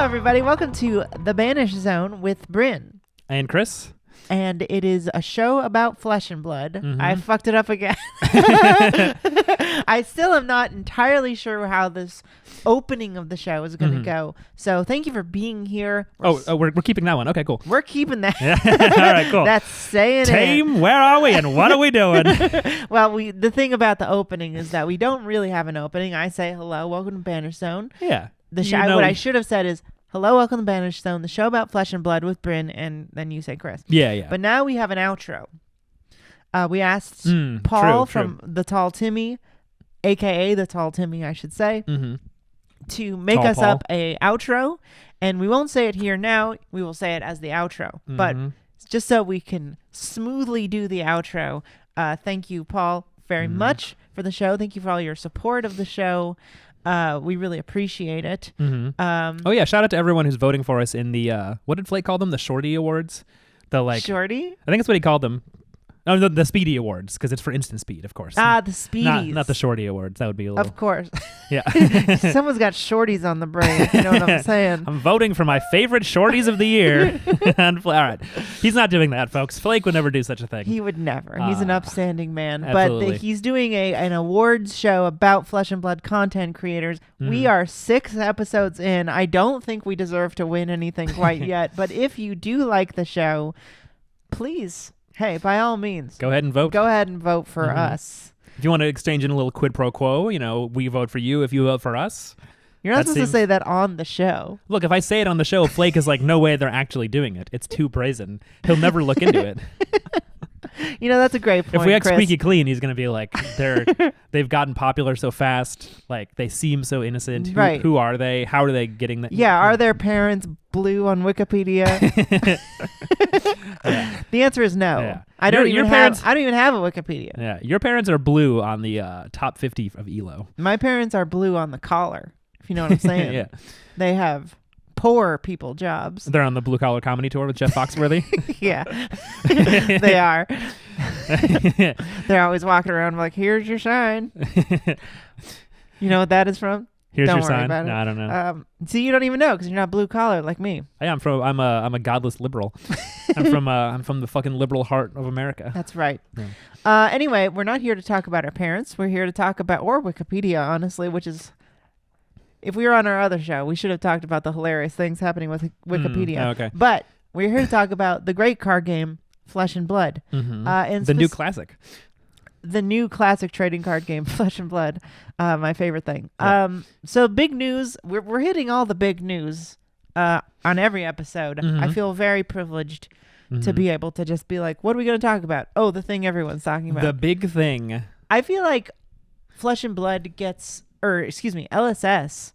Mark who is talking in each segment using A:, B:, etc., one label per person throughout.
A: everybody. Welcome to The Banish Zone with Bryn.
B: And Chris.
A: And it is a show about flesh and blood.
B: Mm-hmm.
A: I fucked it up again. I still am not entirely sure how this opening of the show is going to go. So thank you for being here.
B: We're keeping that one. Okay, cool.
A: We're keeping that.
B: All right, cool.
A: That's saying
B: Team, where are we and what are we doing?
A: Well, the thing about the opening is that we don't really have an opening. I say hello, welcome to Banish Zone.
B: Yeah.
A: What I should have said is, hello, welcome to Banish Zone, the show about flesh and blood with Bryn, and then you say Chris.
B: Yeah.
A: But now we have an outro. We asked Paul from The Tall Timmy, a.k.a. The Tall Timmy, I should say, to make
B: Tall
A: us
B: Paul.
A: up a outro, and we won't say it here now. We will say it as the outro. But just so we can smoothly do the outro, thank you, Paul, very much for the show. Thank you for all your support of the show. We really appreciate it.
B: Oh yeah, shout out to everyone who's voting for us in the what did Flake call them? The Shorty Awards?
A: Shorty?
B: I think that's what he called them. No, the Speedy Awards, because it's for instant speed, of course.
A: The Speedies.
B: Not the Shorty Awards. That would be a little...
A: Of course.
B: Yeah.
A: Someone's got shorties on the brain, if you know what I'm saying.
B: I'm voting for my favorite shorties of the year. All right. He's not doing that, folks. Flake would never do such a thing.
A: He would never. He's an upstanding man.
B: Absolutely.
A: But he's doing an awards show about flesh and blood content creators. We are 6 episodes in. I don't think we deserve to win anything quite yet. But if you do like the show, please... Hey, by all means,
B: go ahead and vote.
A: Go ahead and vote for us.
B: If you want to exchange in a little quid pro quo, we vote for you if you vote for us.
A: You're not supposed to say that on the show.
B: Look, if I say it on the show, Flake is like, no way they're actually doing it. It's too brazen. He'll never look into it.
A: That's a great point,
B: If we act
A: Chris.
B: squeaky clean, he's going to be like, they've gotten popular so fast. Like, they seem so innocent.
A: Right.
B: Who are they? How are they getting that?
A: Yeah, are their parents blue on Wikipedia?
B: Yeah.
A: The answer is no.
B: Yeah.
A: I don't even have a Wikipedia.
B: Yeah, your parents are blue on the top 50 of ELO.
A: My parents are blue on the collar, if you know what I'm saying.
B: Yeah.
A: They have poor people jobs.
B: They're on the blue collar comedy tour with Jeff Foxworthy.
A: Yeah. They are. They're always walking around like, here's your sign. You know what that is from?
B: Here's
A: don't
B: your
A: worry
B: sign.
A: about
B: No,
A: it.
B: I don't know.
A: See, you don't even know because you're not blue collar like me.
B: I'm a godless liberal. I'm from the fucking liberal heart of America.
A: That's right.
B: Yeah.
A: Anyway, we're not here to talk about our parents. We're here to talk about Wikipedia, honestly, which is, if we were on our other show, we should have talked about the hilarious things happening with Wikipedia.
B: Okay.
A: But we're here to talk about the great card game, Flesh and Blood. And
B: the new classic.
A: The new classic trading card game, Flesh and Blood, my favorite thing.
B: Yeah.
A: So big news. We're hitting all the big news on every episode. I feel very privileged to be able to just be like, what are we going to talk about? Oh, the thing everyone's talking about.
B: The big thing.
A: I feel like Flesh and Blood LSS,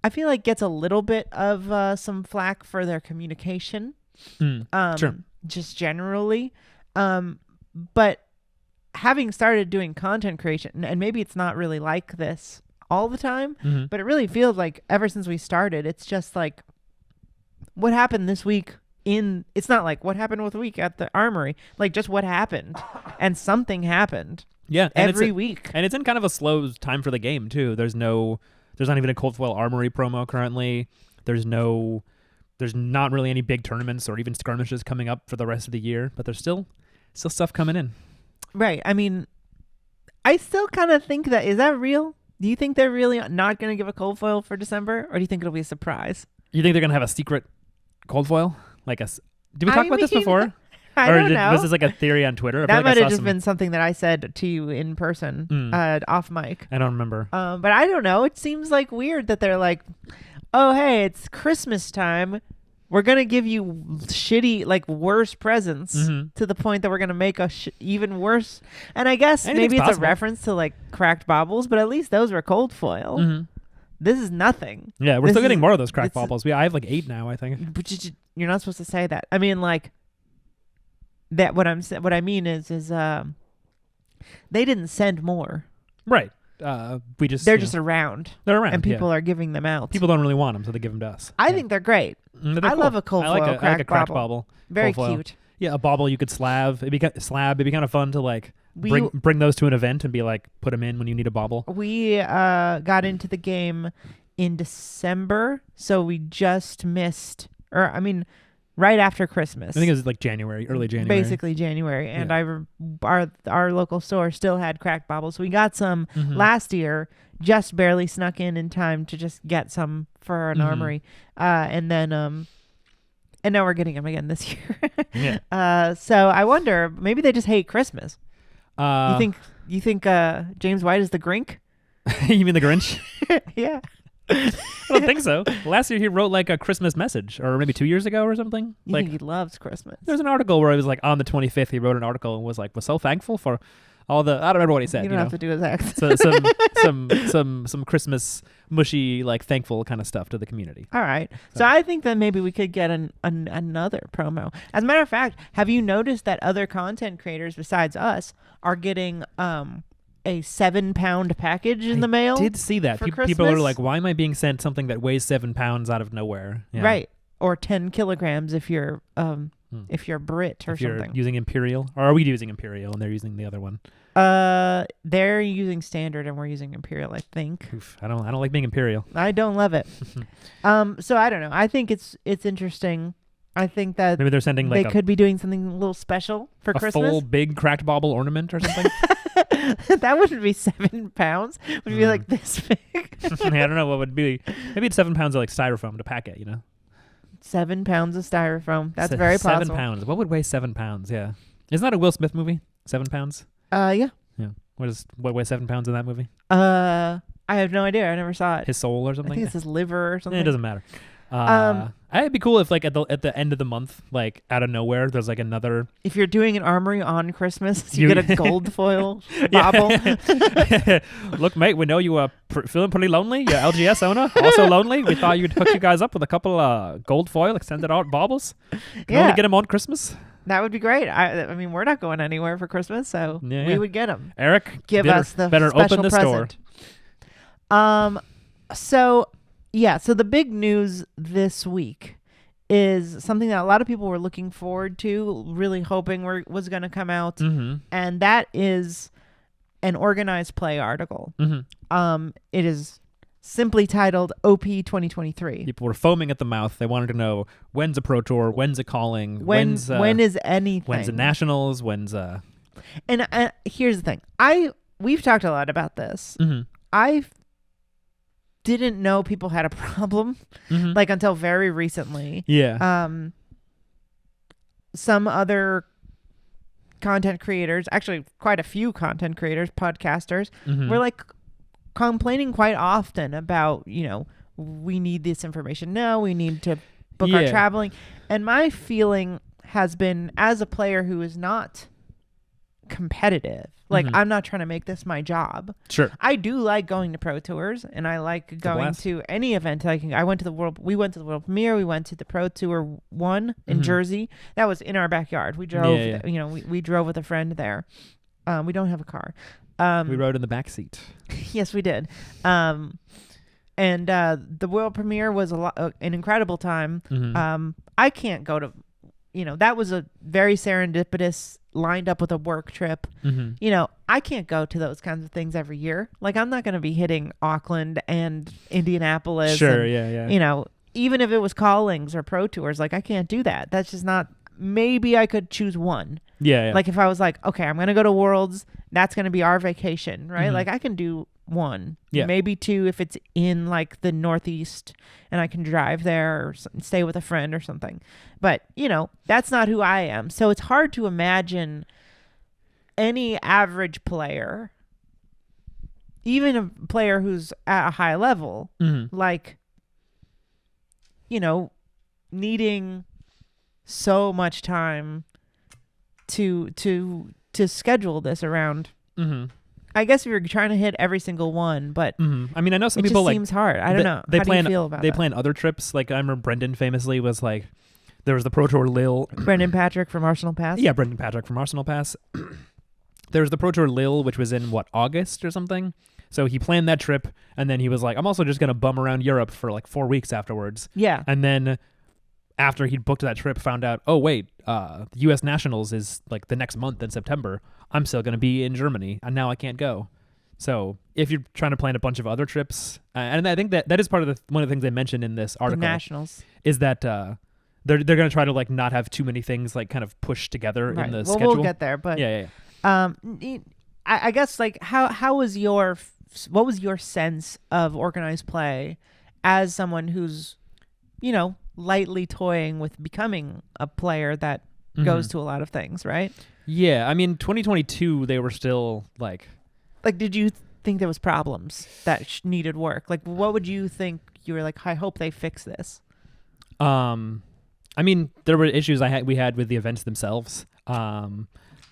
A: I feel like gets a little bit of some flack for their communication.
B: Sure.
A: Just generally. But having started doing content creation, and maybe it's not really like this all the time, but it really feels like ever since we started, it's just like, what happened this week it's not like what happened with the week at the armory, like just what happened, and something happened.
B: Yeah,
A: every week.
B: And it's in kind of a slow time for the game too. There's not even a Cold Foil Armory promo currently. There's not really any big tournaments or even skirmishes coming up for the rest of the year, but there's still stuff coming in.
A: Right. I mean, I still kind of think is that real? Do you think they're really not going to give a cold foil for December, or do you think it'll be a surprise?
B: You think they're going to have a secret cold foil? Did we talk about this before?
A: I don't know.
B: Was this like a theory on Twitter?
A: That might have just been something that I said to you in person, off mic.
B: I don't remember.
A: But I don't know. It seems like weird that they're like, oh, hey, it's Christmas time. We're going to give you shitty, like worse presents to the point that we're going to make even worse. And I guess maybe it's a reference to like cracked baubles, but at least those were cold foil. This is nothing.
B: Yeah, we're still getting more of those cracked baubles. I have like 8 now, I think.
A: But you're not supposed to say that. I mean, like, that what I mean is they didn't send more.
B: Right. They're
A: just around.
B: They're around,
A: and people are giving them out.
B: People don't really want them, so they give them to us.
A: I think they're great.
B: They're
A: I
B: cool.
A: love a cold foil
B: I like a cracked bauble.
A: Very
B: foil.
A: cute.
B: Yeah, a bauble you could slab. It'd be kind of fun to like bring those to an event and be like, put them in when you need a bauble.
A: We got into the game in December, so we just missed, right after Christmas.
B: I think it was like January, early January.
A: Basically January, and our local store still had cracked baubles. We got some last year, just barely snuck in time to just get some for an armory, and then and now we're getting them again this year. So I wonder, maybe they just hate Christmas. You think James White is the Grink?
B: You mean the Grinch?
A: Yeah.
B: I don't think so. Last year he wrote like a Christmas message, or maybe 2 years ago or something.
A: You think he loves Christmas?
B: There's an article where it was like on the 25th he wrote an article and was so thankful for all the, I don't remember what he said.
A: You don't have to do his accent.
B: So some Christmas mushy, like thankful kind of stuff to the community.
A: All right. So I think that maybe we could get another promo. As a matter of fact, have you noticed that other content creators besides us are getting a 7-pound package in the mail?
B: I did see that. People are like, why am I being sent something that weighs 7 pounds out of nowhere? Yeah.
A: Right. Or 10 kilograms if you're Brit or something.
B: You're using Imperial, or are we using Imperial and they're using the other one?
A: They're using Standard and we're using Imperial, I think.
B: Oof, I don't like being Imperial.
A: I don't love it. So I don't know. I think it's interesting. I think that
B: maybe they're sending like
A: they could be doing something a little special for Christmas.
B: A full big cracked bauble ornament or something.
A: That wouldn't be 7 pounds. It would be like this big.
B: I don't know what would be. Maybe it's 7 pounds of like styrofoam to pack it.
A: 7 pounds of styrofoam. That's very possible.
B: 7 pounds. What would weigh 7 pounds? Yeah. Isn't that a Will Smith movie? 7 pounds?
A: Yeah.
B: Yeah. What weighs 7 pounds in that movie?
A: I have no idea. I never saw it.
B: His soul or something?
A: I think it's his liver or something.
B: It doesn't matter. It'd be cool if like at the end of the month, like out of nowhere, there's like another.
A: If you're doing an armory on Christmas, you get a gold foil bauble.
B: Look, mate, we know you are feeling pretty lonely. You're LGS owner, also lonely. We thought you'd hook you guys up with a couple gold foil extended art baubles. Can only get them on Christmas.
A: That would be great. I mean, we're not going anywhere for Christmas, so we would get them.
B: Eric,
A: give us the
B: better
A: special
B: open the
A: present. Store. So the big news this week is something that a lot of people were looking forward to, really hoping was going to come out, and that is an organized play article. It is simply titled OP 2023.
B: People were foaming at the mouth. They wanted to know when's a Pro Tour, when's a calling,
A: when is anything,
B: when's a Nationals, when's a.
A: And here's the thing, we've talked a lot about this. I didn't know people had a problem like until very recently. Some other content creators, actually quite a few content creators, podcasters, were like complaining quite often about, we need this information now, we need to book our traveling. And my feeling has been, as a player who is not competitive, like I'm not trying to make this my job.
B: Sure.
A: I do like going to pro tours, and I like going to any event. We went to the world premiere, we went to the Pro Tour 1 in Jersey. That was in our backyard. We drove, we drove with a friend there. We don't have a car.
B: We rode in the back seat.
A: Yes, we did. And the world premiere was an incredible time. I can't go to, that was a very serendipitous, lined up with a work trip. I can't go to those kinds of things every year. Like, I'm not going to be hitting Auckland and Indianapolis.
B: Sure,
A: even if it was callings or pro tours, like, I can't do that. That's just not. Maybe I could choose one. Like, if I was like, okay, I'm going to go to Worlds, that's going to be our vacation, right? Like, I can do one, maybe two if it's in like the Northeast and I can drive there or stay with a friend or something. But that's not who I am, so it's hard to imagine any average player, even a player who's at a high level, like needing so much time to schedule this around. I guess if you're trying to hit every single one, but
B: I mean, I know some
A: it
B: people
A: just
B: like
A: seems hard. I don't know.
B: They
A: How
B: plan.
A: Do you feel about
B: they
A: that?
B: plan other trips. Like I remember Brendan famously was like, there was the Pro Tour Lille.
A: Brendan Patrick from Arsenal Pass.
B: Yeah, Brendan Patrick from Arsenal Pass. There was the Pro Tour Lille, which was in August or something. So he planned that trip, and then he was like, I'm also just gonna bum around Europe for like 4 weeks afterwards.
A: Yeah.
B: And then after he'd booked that trip, found out, oh wait, the U.S. Nationals is like the next month in September. I'm still gonna be in Germany, and now I can't go. So if you're trying to plan a bunch of other trips, and I think that is part of one of the things they mentioned in this article,
A: the nationals,
B: is that they're going to try to like not have too many things like kind of pushed together in the schedule.
A: We'll get there, but
B: yeah.
A: I guess like how was what was your sense of organized play as someone who's, lightly toying with becoming a player that goes to a lot of things, right?
B: Yeah, I mean, 2022 they were still like
A: did you think there was problems that needed work? Like, what would you think? You were like, I hope they fix this.
B: I mean, there were issues we had with the events themselves.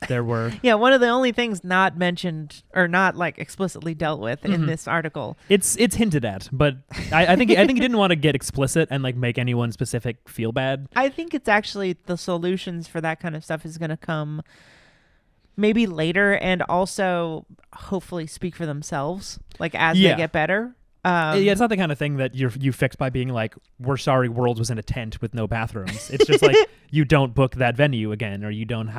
B: There were
A: one of the only things not mentioned or not like explicitly dealt with in this article.
B: It's hinted at, but I think he didn't want to get explicit and like make anyone specific feel bad.
A: I think it's actually the solutions for that kind of stuff is going to come maybe later, and also hopefully speak for themselves like as they get better.
B: It's not the kind of thing that you fix by being like, we're sorry Worlds was in a tent with no bathrooms. It's just like you don't book that venue again, or you don't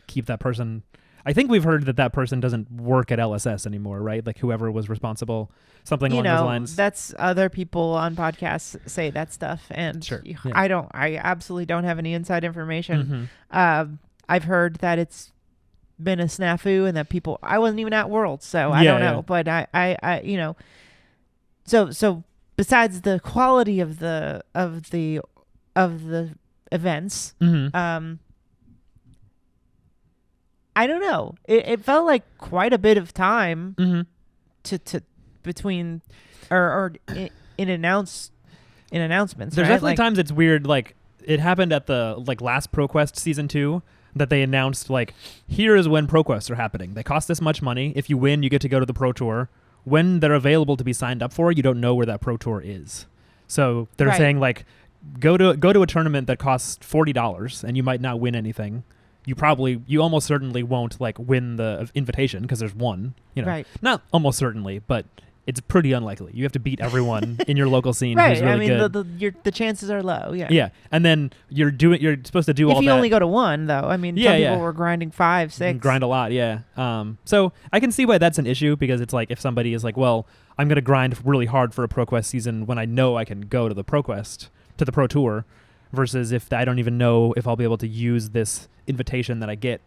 B: keep that person. I think we've heard that person doesn't work at LSS anymore, right? Like whoever was responsible, something along those lines.
A: That's other people on podcasts say that stuff, and
B: sure. Yeah.
A: I absolutely don't have any inside information. I've heard that it's been a snafu and that I wasn't even at Worlds, so I don't know, but I So besides the quality of the events, I don't know. It felt like quite a bit of time to between or in announcements.
B: There's definitely times it's weird. Like it happened at the last ProQuest season 2 that they announced here is when ProQuests are happening. They cost this much money. If you win, you get to go to the Pro Tour. When they're available to be signed up for, you don't know where that Pro Tour is. So they're saying go to a tournament that costs $40 and you might not win anything. You almost certainly won't win the invitation because there's one. Right. Not almost certainly, but it's pretty unlikely. You have to beat everyone in your local scene who's really good.
A: The chances are low. Yeah.
B: Yeah, and then you're supposed to do all that.
A: If you only go to one, though, some people were grinding 5, 6.
B: Grind a lot, yeah. So I can see why that's an issue, because it's if somebody is well, I'm gonna grind really hard for a ProQuest season when I know I can go to the ProQuest to the Pro Tour, versus if I don't even know if I'll be able to use this invitation that I get.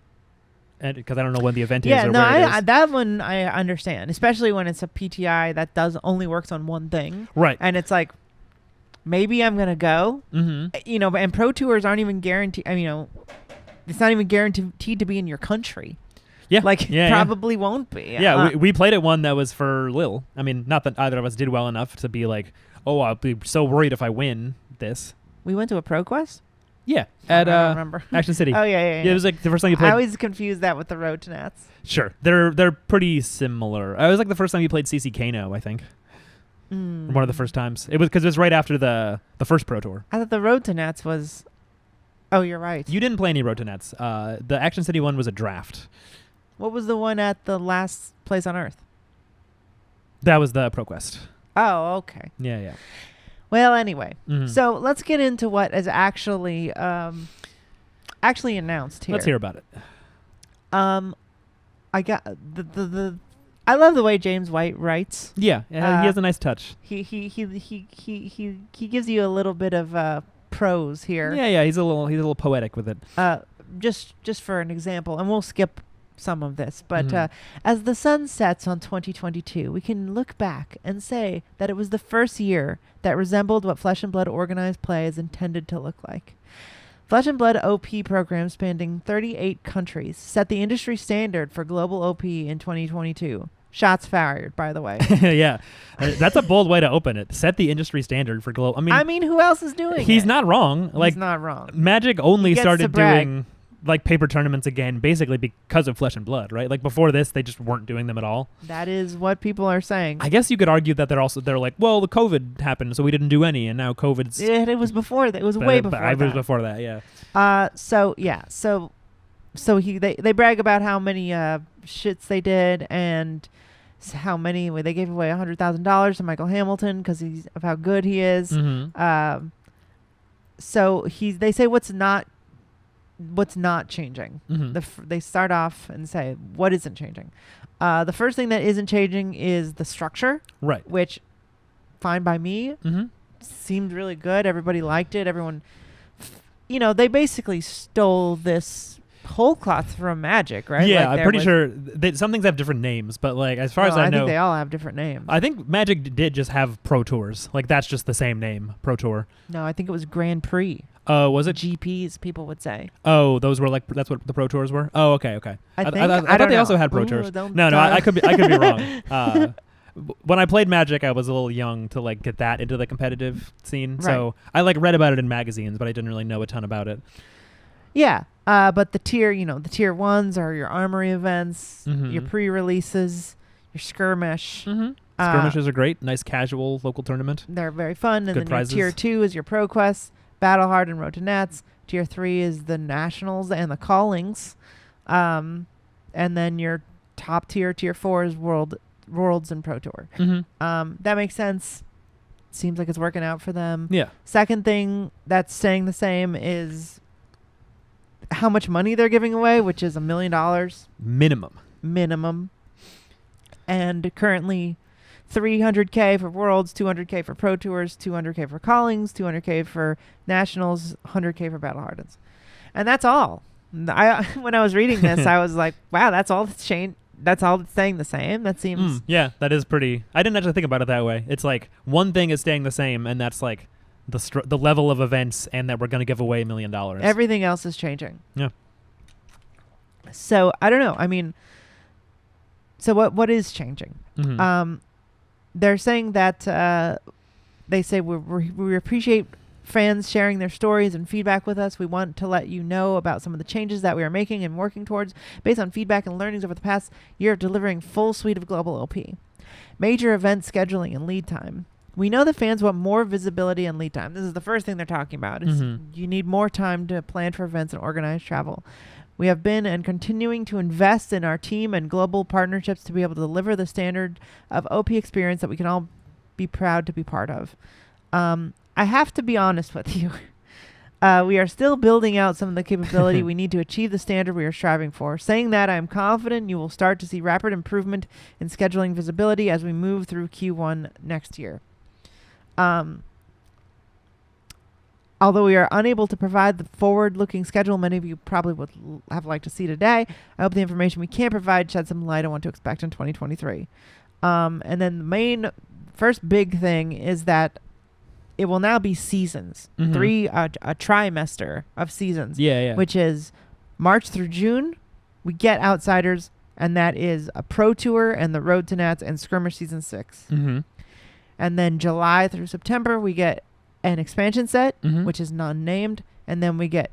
B: Because I don't know when the event is or where it is.
A: That one I understand, especially when it's a PTI that only works on one thing.
B: Right.
A: And it's maybe I'm going to go, and Pro Tours aren't even guaranteed. It's not even guaranteed to be in your country.
B: Yeah.
A: Probably won't be.
B: Yeah, we played at one that was for Lille. I mean, not that either of us did well enough to be I'll be so worried if I win this.
A: We went to a ProQuest?
B: Yeah, at
A: I don't remember.
B: Action City.
A: Oh yeah.
B: It was the first time you played.
A: I always confuse that with the Road to Nats.
B: Sure, they're pretty similar. It was the first time you played CC Kano, I think. One of the first times. It was because it was right after the first Pro Tour.
A: I thought the Road to Nats was. Oh, you're right.
B: You didn't play any Road to Nats. The Action City one was a draft.
A: What was the one at the last place on Earth?
B: That was the ProQuest.
A: Oh, okay.
B: Yeah.
A: Well, anyway, so let's get into what is actually announced here.
B: Let's hear about it.
A: I got I love the way James White writes.
B: Yeah, he has a nice touch.
A: He gives you a little bit of prose here.
B: Yeah, he's a little poetic with it.
A: Just for an example, and we'll skip some of this, but as the sun sets on 2022, we can look back and say that it was the first year that resembled what Flesh and Blood organized play is intended to look like. Flesh and Blood OP program spanning 38 countries set the industry standard for global OP in 2022. Shots fired, by the way.
B: Yeah, that's a bold way to open it. Set the industry standard for global.
A: I mean, who else is doing it?
B: He's not wrong.
A: He's not wrong.
B: Magic only started doing paper tournaments again, basically because of Flesh and Blood, right? Before this, they just weren't doing them at all.
A: That is what people are saying.
B: I guess you could argue that they're well, the COVID happened, so we didn't do any, and now COVID's.
A: Yeah, it was before that. It was way before that.
B: It was before that, yeah.
A: So they brag about how many shits they did and how many they gave away $100,000 to Michael Hamilton because of how good he is. So they say what's not changing. They start off and say what isn't changing. The first thing that isn't changing is the structure,
B: Right.
A: which fine by me.
B: Mm-hmm.
A: Seemed really good. Everybody liked it. Everyone, they basically stole this whole cloth from Magic, right?
B: Yeah,
A: Like
B: I'm pretty sure some things have different names, but like as far as I know,
A: think they all have different names.
B: I think Magic did just have Pro Tours. Like that's just the same name, Pro Tour.
A: No, I think it was Grand Prix.
B: Was it
A: GPs? People would say.
B: Oh, those were like that's what the Pro Tours were. Oh, okay.
A: I
B: thought they also had Pro Tours. No, I could be wrong. When I played Magic, I was a little young to like get that into the competitive scene. Right. So I like read about it in magazines, but I didn't really know a ton about it.
A: Yeah. But the tier 1s are your armory events, your pre-releases, your skirmish.
B: Mm-hmm. Skirmishes are great. Nice casual local tournament.
A: They're very fun. And
B: good
A: then
B: prizes.
A: Your tier 2 is your pro quests, Battle Hard and Road to Nats. Tier 3 is the nationals and the callings. And then your top tier 4 is Worlds and Pro Tour.
B: Mm-hmm.
A: That makes sense. Seems like it's working out for them.
B: Yeah.
A: Second thing that's staying the same is how much money they're giving away, which is $1 million minimum. And currently $300K for Worlds, $200K for Pro Tours, $200K for Callings, $200K for Nationals, $100K for Battle Hardens. And that's all. When I was reading this, I was like, wow, that's all that's changed. That's all that's staying the same. That seems...
B: yeah, that is pretty... I didn't actually think about it that way. It's like one thing is staying the same, and that's like the level of events, and that we're going to give away $1 million.
A: Everything else is changing.
B: Yeah.
A: So, I don't know. I mean... So, what is changing?
B: Mm-hmm.
A: They're saying that... they say we appreciate fans sharing their stories and feedback with us. We want to let you know about some of the changes that we are making and working towards based on feedback and learnings over the past year of delivering full suite of global OP. Major event scheduling and lead time. We know that fans want more visibility and lead time. This is the first thing they're talking about. Is you need more time to plan for events and organize travel. We have been and continuing to invest in our team and global partnerships to be able to deliver the standard of OP experience that we can all be proud to be part of. I have to be honest with you. We are still building out some of the capability we need to achieve the standard we are striving for. Saying that, I am confident you will start to see rapid improvement in scheduling visibility as we move through Q1 next year. Although we are unable to provide the forward-looking schedule many of you probably would have liked to see today, I hope the information we can provide shed some light on what to expect in 2023. And then the first big thing is that it will now be seasons. A trimester of seasons.
B: Yeah.
A: Which is March through June, we get Outsiders, and that is a Pro Tour and the Road to Nats and Skirmish Season 6.
B: Mm-hmm.
A: And then July through September, we get an expansion set, which is non-named, and then we get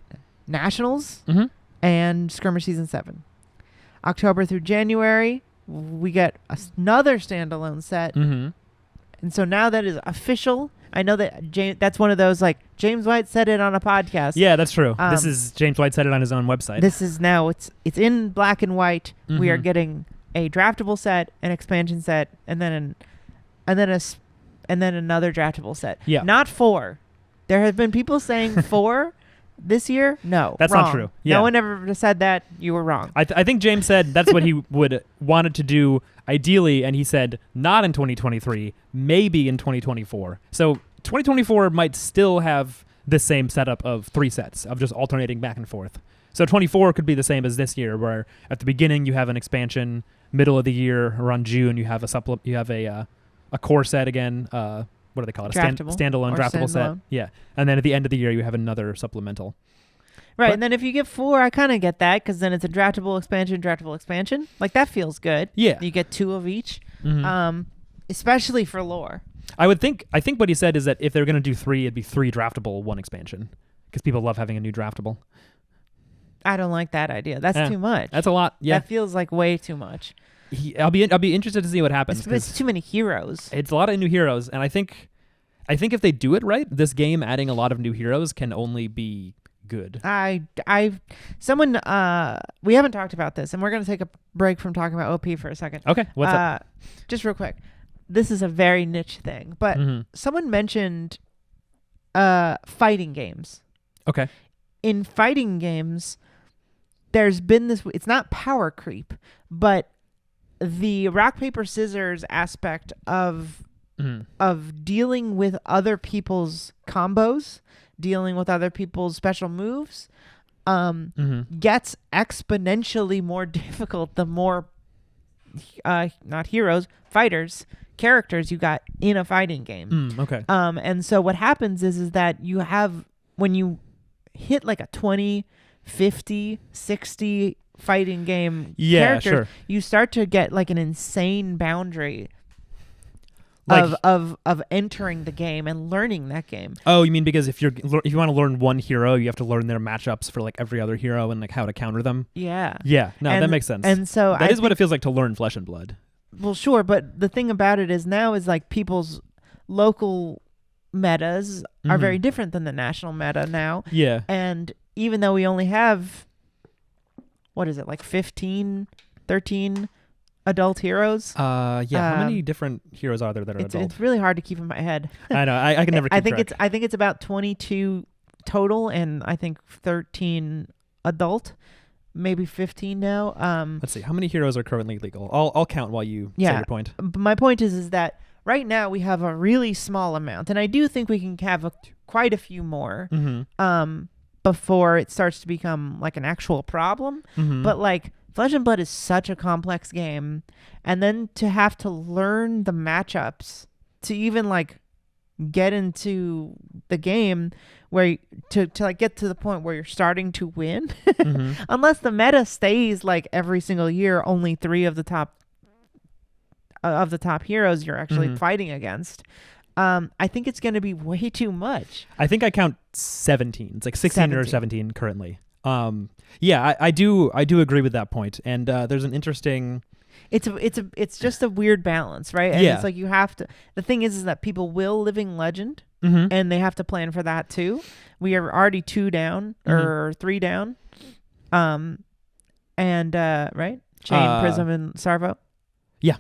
A: Nationals and Skirmish Season 7. October through January, we get another standalone set. And so now that is official. I know that that's one of those, like, James White said it on a podcast.
B: Yeah, that's true. This is James White said it on his own website.
A: This is now, it's in black and white. We are getting a draftable set, an expansion set, and then another draftable set.
B: Yeah.
A: Not 4. There have been people saying 4 this year. No,
B: that's
A: wrong.
B: not true. Yeah.
A: No one ever said that. You were wrong.
B: I think James said that's what he wanted to do ideally, and he said not in 2023, maybe in 2024. So 2024 might still have the same setup of 3 sets of just alternating back and forth. So 24 could be the same as this year, where at the beginning you have an expansion, middle of the year around June you have a core set again. What do they call it? Standalone draftable set. Yeah. And then at the end of the year, you have another supplemental.
A: Right. And then if you get 4, I kind of get that, because then it's a draftable expansion. Like, that feels good.
B: Yeah.
A: You get 2 of each, especially for lore.
B: I think what he said is that if they're going to do 3, it'd be 3 draftable, 1 expansion, because people love having a new draftable.
A: I don't like that idea. That's too much.
B: That's a lot. Yeah.
A: That feels like way too much.
B: I'll be interested to see what happens.
A: It's too many heroes.
B: It's a lot of new heroes, and I think if they do it right, this game adding a lot of new heroes can only be good.
A: We haven't talked about this, and we're going to take a break from talking about OP for a second.
B: Okay, what's up?
A: Just real quick. This is a very niche thing, but someone mentioned fighting games.
B: Okay.
A: In fighting games, there's been this, it's not power creep, but the rock paper scissors aspect of dealing with other people's combos, dealing with other people's special moves, gets exponentially more difficult the more not heroes, fighters, characters you got in a fighting game.
B: Okay.
A: And so what happens is that you have, when you hit like a 20, 50, 60 fighting game characters, you start to get like an insane boundary of entering the game and learning that game.
B: Oh, you mean because if you want to learn one hero, you have to learn their matchups for like every other hero and like how to counter them?
A: Yeah.
B: Yeah. No, that makes sense.
A: And so
B: that is what it feels like to learn Flesh and Blood.
A: Well, sure, but the thing about it is now is like people's local metas are very different than the national meta now.
B: Yeah.
A: And even though we only have, what is it, like 15, 13 adult heroes?
B: How many different heroes are there that are adult?
A: It's really hard to keep in my head.
B: I know. I can never keep track.
A: I think it's about 22 total, and I think 13 adult. Maybe 15 now.
B: Let's see. How many heroes are currently legal? I'll count while you say your point.
A: My point is that right now we have a really small amount, and I do think we can have quite a few more before it starts to become like an actual problem. But like Flesh and Blood is such a complex game, and then to have to learn the matchups to even like get into the game where to like get to the point where you're starting to win, unless the meta stays like every single year, only 3 of the top heroes you're actually fighting against. I think it's going to be way too much.
B: I think I count 17. It's like 16 or 17 currently. I do agree with that point. And there's an interesting.
A: It's just a weird balance, right? And it's like you have to. The thing is that people will Living Legend, and they have to plan for that too. We are already 2 down or 3 down, and right, Chain, Prism, and Sarvo.
B: Yeah.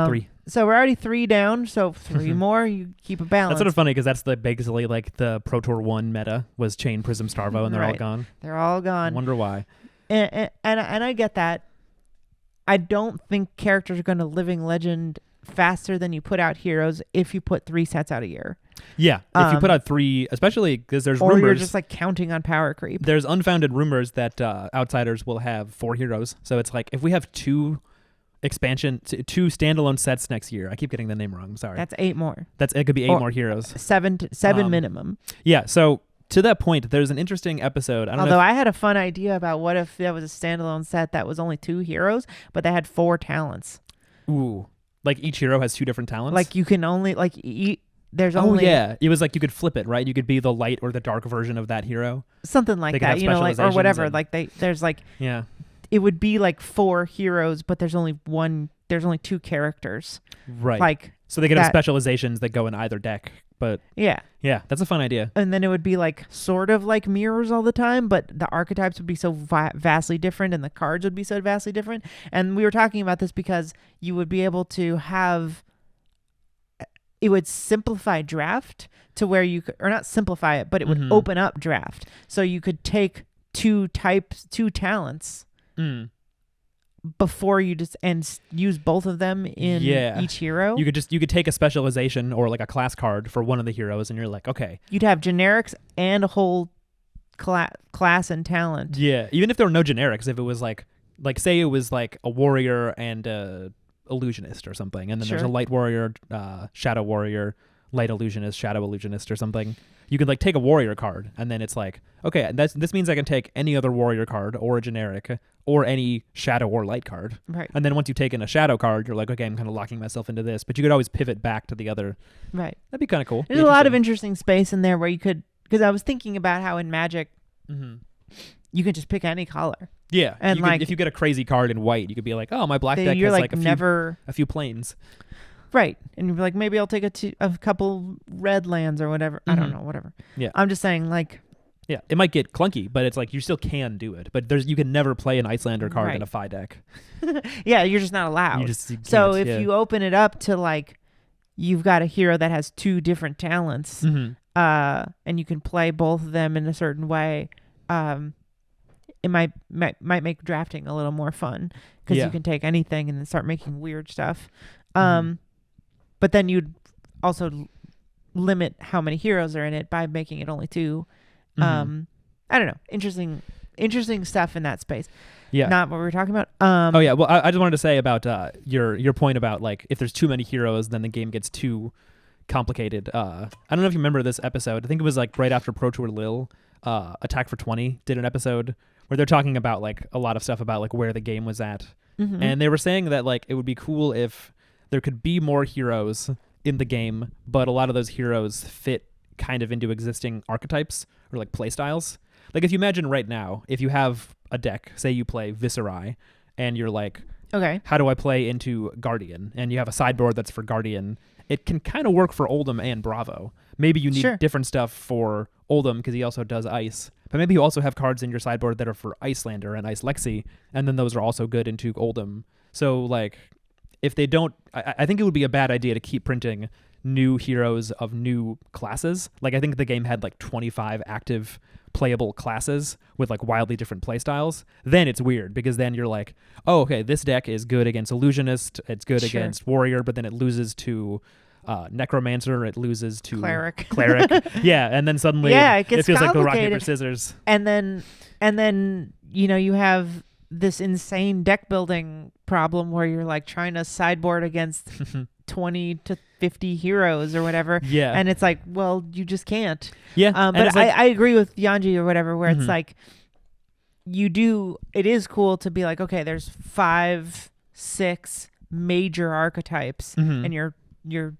B: 3.
A: So we're already 3 down. So 3 more, you keep a balance.
B: That's sort of funny because that's basically like the Pro Tour 1 meta was Chain, Prism, Starvo, and they're all gone.
A: They're all gone.
B: I wonder why.
A: And I get that. I don't think characters are going to Living Legend faster than you put out heroes if you put 3 sets out a year.
B: Yeah, if you put out 3, especially because there's
A: rumors. Or you're
B: just
A: like counting on power creep.
B: There's unfounded rumors that Outsiders will have 4 heroes. So it's like if we have 2 standalone sets next year. I keep getting the name wrong. I'm sorry.
A: That's 8 more.
B: It could be 8 more heroes.
A: 7 minimum.
B: Yeah. So to that point, there's an interesting episode.
A: I had a fun idea about what if there was a standalone set that was only 2 heroes, but they had 4 talents.
B: Ooh. Like each hero has 2 different talents?
A: Like you can only there's only.
B: Oh yeah, it was like you could flip it, right? You could be the light or the dark version of that hero.
A: Something like that, like or whatever. Like there's like.
B: Yeah.
A: It would be like 4 heroes, but there's only 2 characters.
B: Right.
A: Like
B: so they could have specializations that go in either deck. But yeah, that's a fun idea.
A: And then it would be like sort of like mirrors all the time, but the archetypes would be so vastly different and the cards would be so vastly different. And we were talking about this because you would be able to have, it would simplify draft to where you could, or not simplify it, but it would open up draft. So you could take 2 talents before you just and use both of them in each hero.
B: You could take a specialization or like a class card for one of the heroes, and you're like, okay.
A: You'd have generics and a whole class and talent.
B: Yeah, even if there were no generics, if it was like say it was like a warrior and a illusionist or something, and then there's a light warrior, shadow warrior, light illusionist, shadow illusionist or something. You can like take a warrior card, and then it's like, okay, this means I can take any other warrior card or a generic or any shadow or light card.
A: Right.
B: And then once you've taken a shadow card, you're like, okay, I'm kind of locking myself into this. But you could always pivot back to the other.
A: Right.
B: That'd be kind of cool.
A: There's a lot of interesting space in there where you could, because I was thinking about how in Magic, you could just pick any color.
B: Yeah.
A: And
B: if you get a crazy card in white, you could be like, oh, my black deck has like a few planes.
A: Right. And you'd be like, maybe I'll take a couple red lands or whatever. I don't know, whatever.
B: Yeah.
A: I'm just saying, like.
B: Yeah, it might get clunky, but it's like you still can do it. But you can never play an Icelander card in a Phi deck.
A: Yeah, you're just not allowed. So if you open it up to like, you've got a hero that has 2 different talents, and you can play both of them in a certain way, it might make drafting a little more fun because you can take anything and then start making weird stuff. But then you'd also limit how many heroes are in it by making it only 2. I don't know. Interesting stuff in that space.
B: Yeah.
A: Not what we were talking about.
B: Oh yeah. Well, I just wanted to say about your point about like if there's too many heroes, then the game gets too complicated. I don't know if you remember this episode. I think it was like right after Pro Tour Lille, Attack for 20 did an episode where they're talking about like a lot of stuff about like where the game was at, and they were saying that like it would be cool if there could be more heroes in the game, but a lot of those heroes fit kind of into existing archetypes or like play styles. Like if you imagine right now, if you have a deck, say you play Viserai, and you're like,
A: okay,
B: how do I play into Guardian? And you have a sideboard that's for Guardian. It can kind of work for Oldhim and Bravo. Maybe you need different stuff for Oldhim because he also does Ice. But maybe you also have cards in your sideboard that are for Icelander and Ice Lexi, and then those are also good into Oldhim. So like, if they don't, I think it would be a bad idea to keep printing new heroes of new classes. Like I think the game had like 25 active playable classes with like wildly different playstyles. Then it's weird because then you're like, oh, okay, this deck is good against Illusionist, it's good against Warrior, but then it loses to Necromancer, it loses to
A: Cleric.
B: Yeah, and then suddenly
A: it
B: feels like the rock,
A: complicated.
B: paper, scissors.
A: And then you have this insane deck building problem where you're like trying to sideboard against 20 to 50 heroes or whatever.
B: Yeah.
A: And it's like, well, you just can't.
B: Yeah.
A: But I agree with Yanji or whatever, where it's like, it is cool to be like, okay, there's 5, 6 major archetypes and you're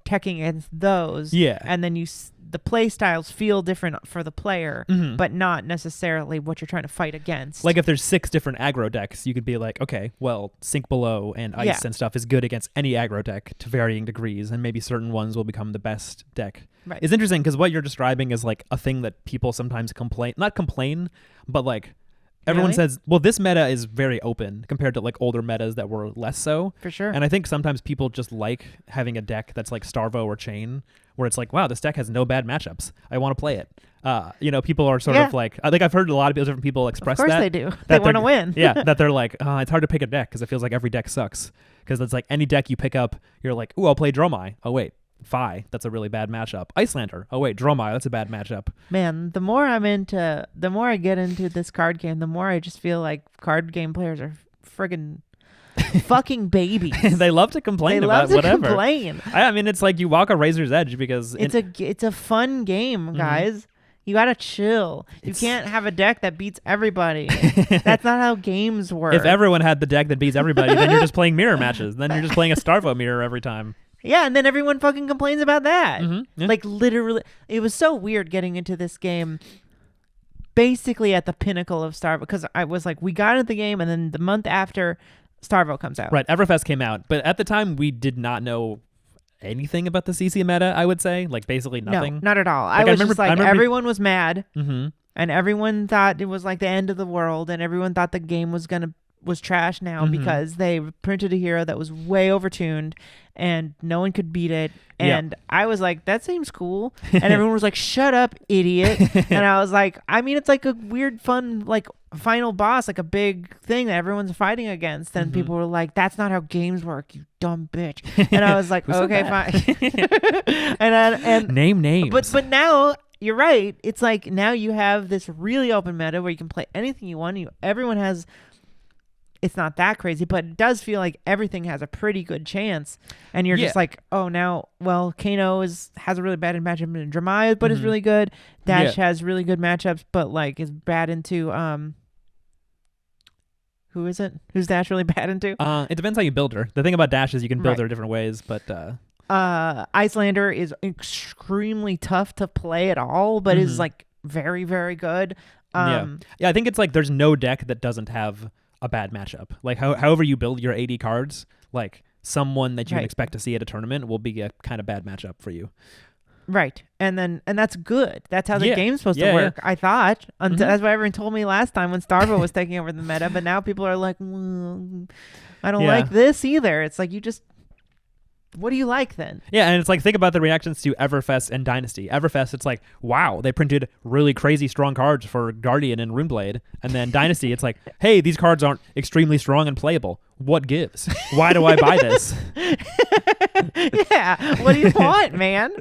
A: teching against those.
B: Yeah.
A: And then the play styles feel different for the player, but not necessarily what you're trying to fight against.
B: Like if there's 6 different aggro decks, you could be like, okay, well, Sink Below and Ice and stuff is good against any aggro deck to varying degrees, and maybe certain ones will become the best deck.
A: Right.
B: It's interesting because what you're describing is like a thing that people sometimes not complain, but like everyone says, well, this meta is very open compared to like older metas that were less so.
A: For sure.
B: And I think sometimes people just like having a deck that's like Starvo or Chain, where it's like, wow, this deck has no bad matchups. I want to play it. People are sort of like, I think I've heard a lot of different people express that.
A: Of course they do. They want to win.
B: Yeah, that they're like, it's hard to pick a deck because it feels like every deck sucks. Because it's like any deck you pick up, you're like, ooh, I'll play Dromai. Oh, wait. Phi, that's a really bad matchup. Icelander. Oh wait, Dromai, that's a bad matchup.
A: Man, the more I get into this card game, the more I just feel like card game players are friggin' fucking babies.
B: They love to complain about whatever.
A: Complain.
B: I mean, it's like you walk a razor's edge because
A: it's a fun game, guys. You gotta chill. You can't have a deck that beats everybody. That's not how games work.
B: If everyone had the deck that beats everybody, then you're just playing mirror matches. Then you're just playing a Starvo mirror every time.
A: Yeah, and then everyone fucking complains about that.
B: Yeah.
A: Like, literally, it was so weird getting into this game basically at the pinnacle of Starvo, because I was like, we got into the game, and then the month after, Starvo comes out.
B: Right, Everfest came out, but at the time, we did not know anything about the CC meta, I would say. Like, basically nothing.
A: No, not at all. I remember everyone was mad,
B: and
A: everyone thought it was like the end of the world, and everyone thought the game was trash now because they printed a hero that was way overtuned and no one could beat it. And I was like, that seems cool. And everyone was like, shut up, idiot. And I was like, I mean, it's like a weird, fun, like final boss, like a big thing that everyone's fighting against. And people were like, that's not how games work, you dumb bitch. And I was like, okay, fine. and
B: name names.
A: But now you're right. It's like now you have this really open meta where you can play anything you want. Everyone has. It's not that crazy, but it does feel like everything has a pretty good chance. And you're just like, oh, now, well, Kano has a really bad matchup in Dromai, but is really good. Dash has really good matchups, but like is bad into who is it? Who's Dash really bad into?
B: It depends how you build her. The thing about Dash is you can build her different ways, but
A: Icelander is extremely tough to play at all, but is like very, very good.
B: Yeah, I think it's like there's no deck that doesn't have a bad matchup. Like however you build your 80 cards, like someone that you can expect to see at a tournament will be a kind of bad matchup for you.
A: Right. And that's good. That's how the game's supposed to work, I thought. That's what everyone told me last time when Starvo was taking over the meta, but now people are like, I don't like this either. It's like you just What do you like then?
B: Yeah, and it's like, think about the reactions to Everfest and Dynasty. Everfest, it's like, wow, they printed really crazy strong cards for Guardian and Runeblade. And then Dynasty, it's like, hey, these cards aren't extremely strong and playable. What gives? Why do I buy this?
A: Yeah, what do you want, man?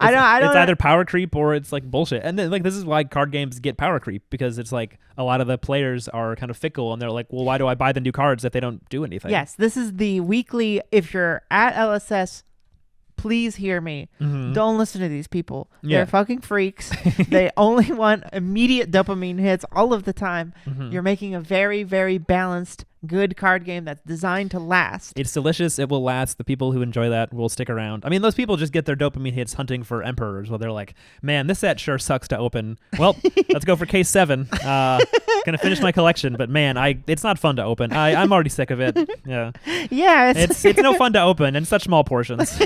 A: I don't.
B: It's either power creep or it's like bullshit. And then like this is why card games get power creep, because it's like a lot of the players are kind of fickle and they're like, well, why do I buy the new cards if they don't do anything?
A: Yes, this is the weekly. If you're at LSS, please hear me. Don't listen to these people. They're fucking freaks. They only want immediate dopamine hits all of the time. You're making a very, very balanced, good card game that's designed to last.
B: It's delicious. It will last. The people who enjoy that will stick around. I mean, those people just get their dopamine hits hunting for emperors, where they're like, man, this set sure sucks to open. Well, let's go for case 7. Gonna finish my collection, but man, it's not fun to open. I'm already sick of it. Yeah.
A: Yeah.
B: It's no fun to open in such small portions.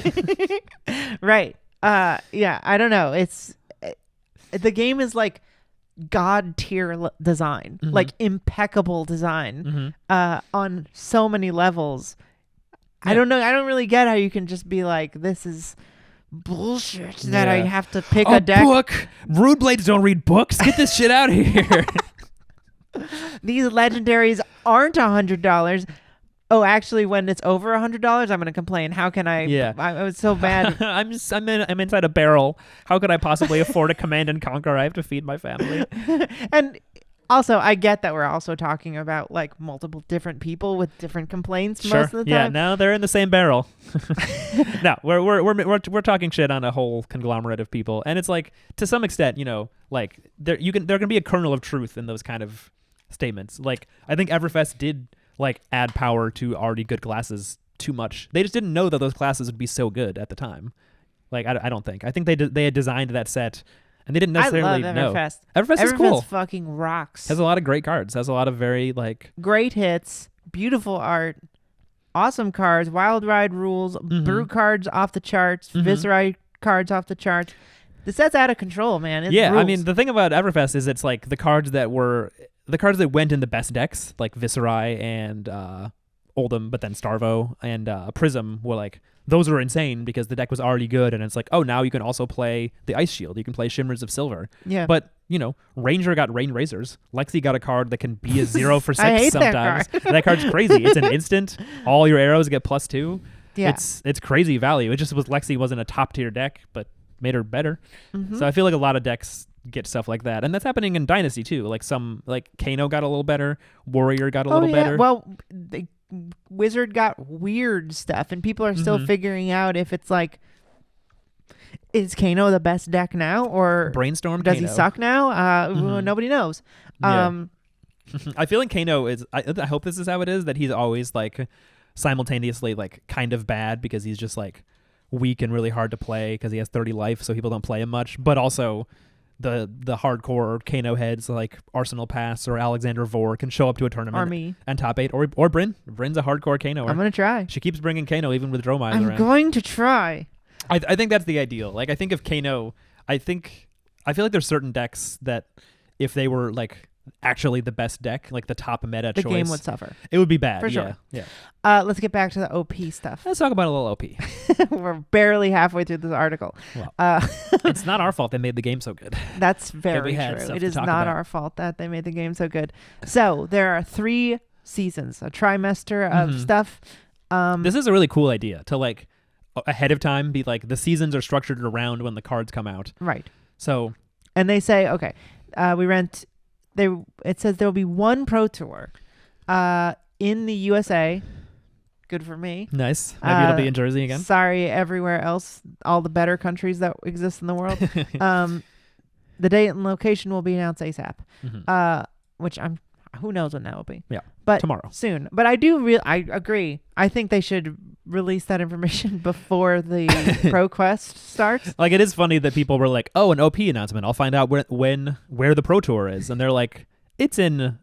A: Right. Yeah, I don't know. The game is like god tier design, like impeccable design, on so many levels. I don't know. I don't really get how you can just be like, this is bullshit that I have to pick a deck.
B: Book. Runeblades don't read books. Get this shit out of here.
A: These legendaries aren't $100. Oh, actually, when it's over $100, I'm gonna complain. How can I?
B: Yeah,
A: I was so bad.
B: I'm inside a barrel. How could I possibly afford a Command and Conquer? I have to feed my family.
A: And also, I get that we're also talking about like multiple different people with different complaints most of the time.
B: Yeah, now they're in the same barrel. No, we're talking shit on a whole conglomerate of people, and it's like, to some extent, you know, like there can be a kernel of truth in those kind of statements. Like, I think Everfest did like add power to already good classes too much. They just didn't know that those classes would be so good at the time. Like, I don't think. I think they had designed that set, and they didn't necessarily know.
A: I love Everfest.
B: Everfest is cool.
A: Fucking rocks.
B: Has a lot of great cards. Has a lot of very like
A: great hits, beautiful art, awesome cards, Wild Ride rules, brew cards off the charts, Viscerai cards off the charts. The set's out of control, man. It rules.
B: I mean, the thing about Everfest is it's like the cards that went in the best decks, like Viscerai and Oldhim, but then Starvo and Prism were like, those were insane because the deck was already good, and it's like, oh, now you can also play the Ice Shield. You can play Shimmers of Silver. Yeah. But, you know, Ranger got Rain Razors. Lexi got a card that can be a 0 for 6
A: I hate
B: sometimes.
A: That card.
B: That card's crazy. It's an instant. All your arrows get +2.
A: Yeah.
B: It's crazy value. It just was Lexi wasn't a top tier deck, but made her better. So I feel like a lot of decks get stuff like that, and that's happening in Dynasty too. Like Kano got a little better, Warrior got a little better.
A: Well, Wizard got weird stuff, and people are still figuring out if it's like, is Kano the best deck now, or
B: Brainstorm
A: does
B: Kano.
A: he suck now? Nobody knows.
B: Yeah. I feel like Kano is. I hope this is how it is, that he's always like simultaneously like kind of bad because he's just like weak and really hard to play because he has 30 life, so people don't play him much, but also the hardcore Kano heads like Arsenal Pass or Alexander Vor can show up to a tournament and top 8, or Bryn. Bryn's a hardcore Kano.
A: I'm gonna try.
B: She keeps bringing Kano even with Dromai around.
A: I'm going to try.
B: I think that's the ideal. Like, I think if Kano, I feel like there's certain decks that if they were like actually the best deck, like the top meta choice,
A: the game would suffer.
B: It would be bad.
A: For sure.
B: Yeah.
A: Let's get back to the OP stuff.
B: Let's talk about a little OP.
A: We're barely halfway through this article.
B: Well, it's not our fault they made the game so good.
A: That's very true. It is not our fault that they made the game so good. So there are 3 seasons, a trimester of stuff.
B: This is a really cool idea to like ahead of time be like, the seasons are structured around when the cards come out.
A: Right.
B: So,
A: and they say, okay, it says there will be 1 Pro Tour in the USA. Good for me.
B: Nice. Maybe it'll be in Jersey again.
A: Sorry, everywhere else, all the better countries that exist in the world. The date and location will be announced ASAP, which who knows when that will be.
B: Yeah,
A: but
B: tomorrow.
A: Soon. But I agree. I think they should release that information before the Pro Quest starts.
B: Like, it is funny that people were like, oh, an OP announcement. I'll find out where the Pro Tour is. And they're like, it's in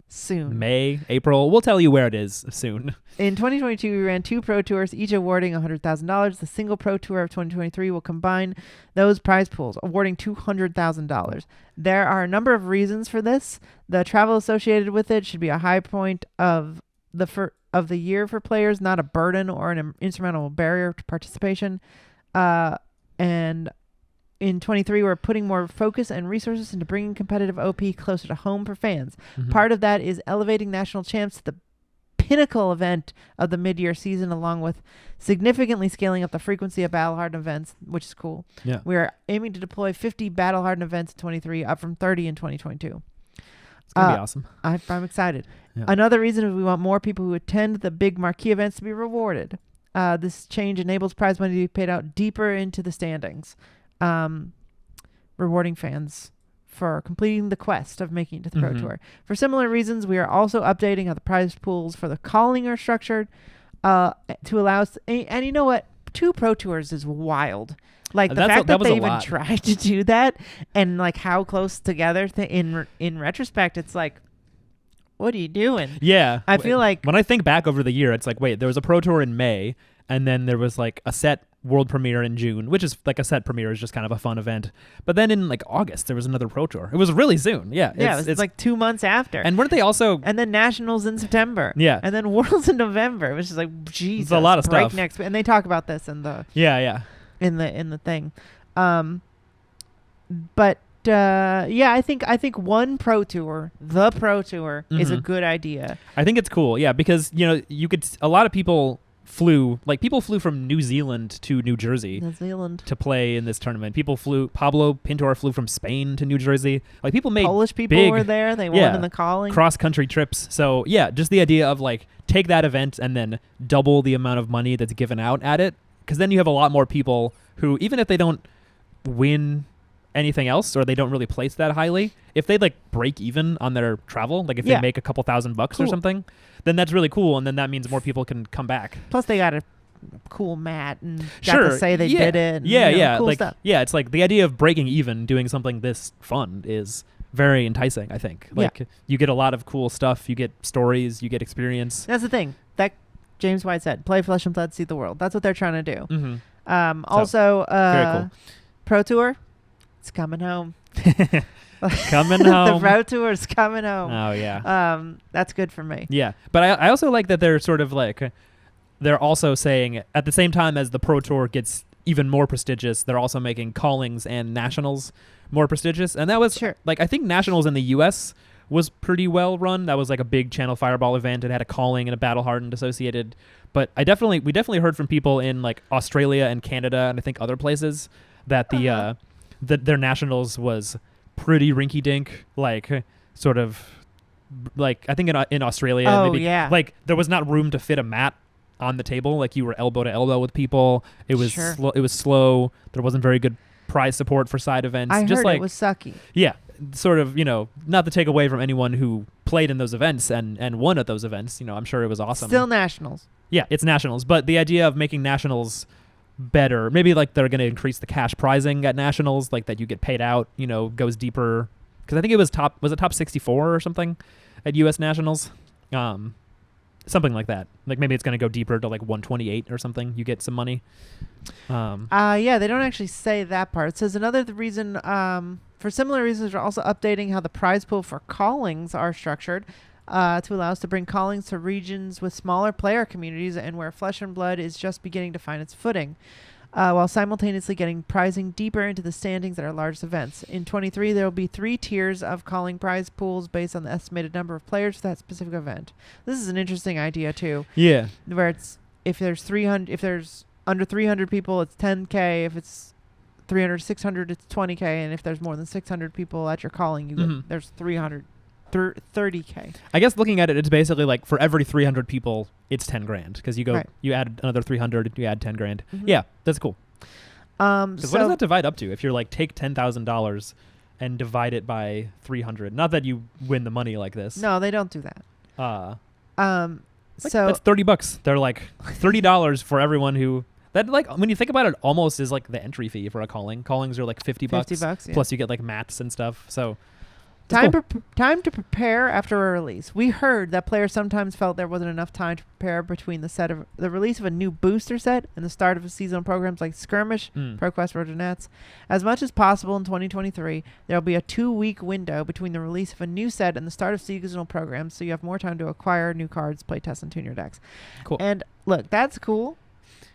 A: soon.
B: May, April. We'll tell you where it is soon.
A: In 2022, we ran 2 Pro Tours, each awarding $100,000. The single Pro Tour of 2023 will combine those prize pools, awarding $200,000. There are a number of reasons for this. The travel associated with it should be a high point of the of the year for players, not a burden or an insurmountable barrier to participation. And in 23, we're putting more focus and resources into bringing competitive OP closer to home for fans. Part of that is elevating national champs to the pinnacle event of the mid-year season, along with significantly scaling up the frequency of battle-hardened events, which is cool.
B: Yeah.
A: We are aiming to deploy 50 battle-hardened events in 23, up from 30 in 2022.
B: It's going to be awesome.
A: I'm excited.
B: Yeah.
A: Another reason is we want more people who attend the big marquee events to be rewarded. This change enables prize money to be paid out deeper into the standings, rewarding fans for completing the quest of making it to the Pro Tour. For similar reasons, we are also updating how the prize pools for the calling are structured to allow us. And you know what? 2 Pro Tours is wild. Like the fact that they even tried to do that, and like how close together in retrospect, it's like, what are you doing?
B: Yeah.
A: I feel like
B: when I think back over the year, it's like, wait, there was a Pro Tour in May, and then there was like a set world premiere in June, which is like a set premiere is just kind of a fun event. But then in like August, there was another Pro Tour. It was really soon. Yeah.
A: It's like 2 months after.
B: And weren't they also?
A: And then Nationals in September.
B: Yeah.
A: And then Worlds in November. It was just like, Jesus.
B: It's a lot of stuff.
A: Next, and they talk about this in the.
B: Yeah.
A: In the thing, but I think one Pro Tour, the Pro Tour, is a good idea.
B: I think it's cool, yeah, because a lot of people flew from New Zealand to New Jersey to play in this tournament. Pablo Pintor flew from Spain to New Jersey. Like people made
A: Polish people were there. They won in the calling.
B: Cross country trips. So yeah, just the idea of like take that event and then double the amount of money that's given out at it. Because then you have a lot more people who, even if they don't win anything else or they don't really place that highly, if they like break even on their travel, like if they make a couple $1,000 or something, then that's really cool. And then that means more people can come back.
A: Plus they got a cool mat and got to say they did it. And, cool
B: like
A: stuff.
B: Yeah, it's like the idea of breaking even, doing something this fun is very enticing, I think. Like you get a lot of cool stuff, you get stories, you get experience.
A: That's the thing. That James White said, play Flesh and Blood, see the world. That's what they're trying to do. Also,
B: very cool.
A: Pro Tour, it's coming home.
B: Coming home.
A: The Pro Tour is coming home.
B: Oh, yeah.
A: That's good for me.
B: Yeah. But I also like that they're sort of like, they're also saying at the same time as the Pro Tour gets even more prestigious, they're also making callings and nationals more prestigious. And that was, like, I think nationals in the U.S. was pretty well run. That was like a big Channel Fireball event. It had a calling and a battle hardened associated. But we definitely heard from people in like Australia and Canada and I think other places that their nationals was pretty rinky dink, like sort of like I think in Australia like there was not room to fit a mat on the table. Like you were elbow to elbow with people. It was it was slow. There wasn't very good prize support for side events.
A: I heard it was sucky.
B: Yeah. Sort of, not to take away from anyone who played in those events and won at those events. I'm sure it was awesome.
A: Still nationals.
B: Yeah, it's nationals. But the idea of making nationals better, maybe like they're going to increase the cash prizing at nationals, like that you get paid out, goes deeper. Because I think it was top 64 or something at U.S. nationals? Something like that. Like maybe it's going to go deeper to like 128 or something. You get some money.
A: Yeah, they don't actually say that part. It says another reason... for similar reasons, we're also updating how the prize pool for callings are structured to allow us to bring callings to regions with smaller player communities and where Flesh and Blood is just beginning to find its footing, while simultaneously getting prizing deeper into the standings at our largest events. In 23, there will be 3 tiers of calling prize pools based on the estimated number of players for that specific event. This is an interesting idea, too.
B: Yeah.
A: Where it's if there's under 300 people, it's 10K. If it's 300 to 600, it's 20K, and if there's more than 600 people at your calling, you get, there's 30K. I
B: guess looking at it, it's basically like for every 300 people, it's 10 grand because you add another 300, you add 10 grand. Yeah, that's cool. What does that divide up to? If you're like take $10,000 and divide it by 300, not that you win the money like this.
A: No, they don't do that.
B: So that's $30. They're like $30 for everyone who. That, like, when you think about it, almost is like the entry fee for a calling. Callings are like $50.
A: $50,
B: plus you get like mats and stuff. So
A: Time to prepare after a release. We heard that players sometimes felt there wasn't enough time to prepare between the release of a new booster set and the start of seasonal programs like Skirmish, ProQuest, Road to Nats. As much as possible in 2023, there will be a 2-week window between the release of a new set and the start of seasonal programs, so you have more time to acquire new cards, play test, and tune your decks.
B: Cool.
A: And look, that's cool.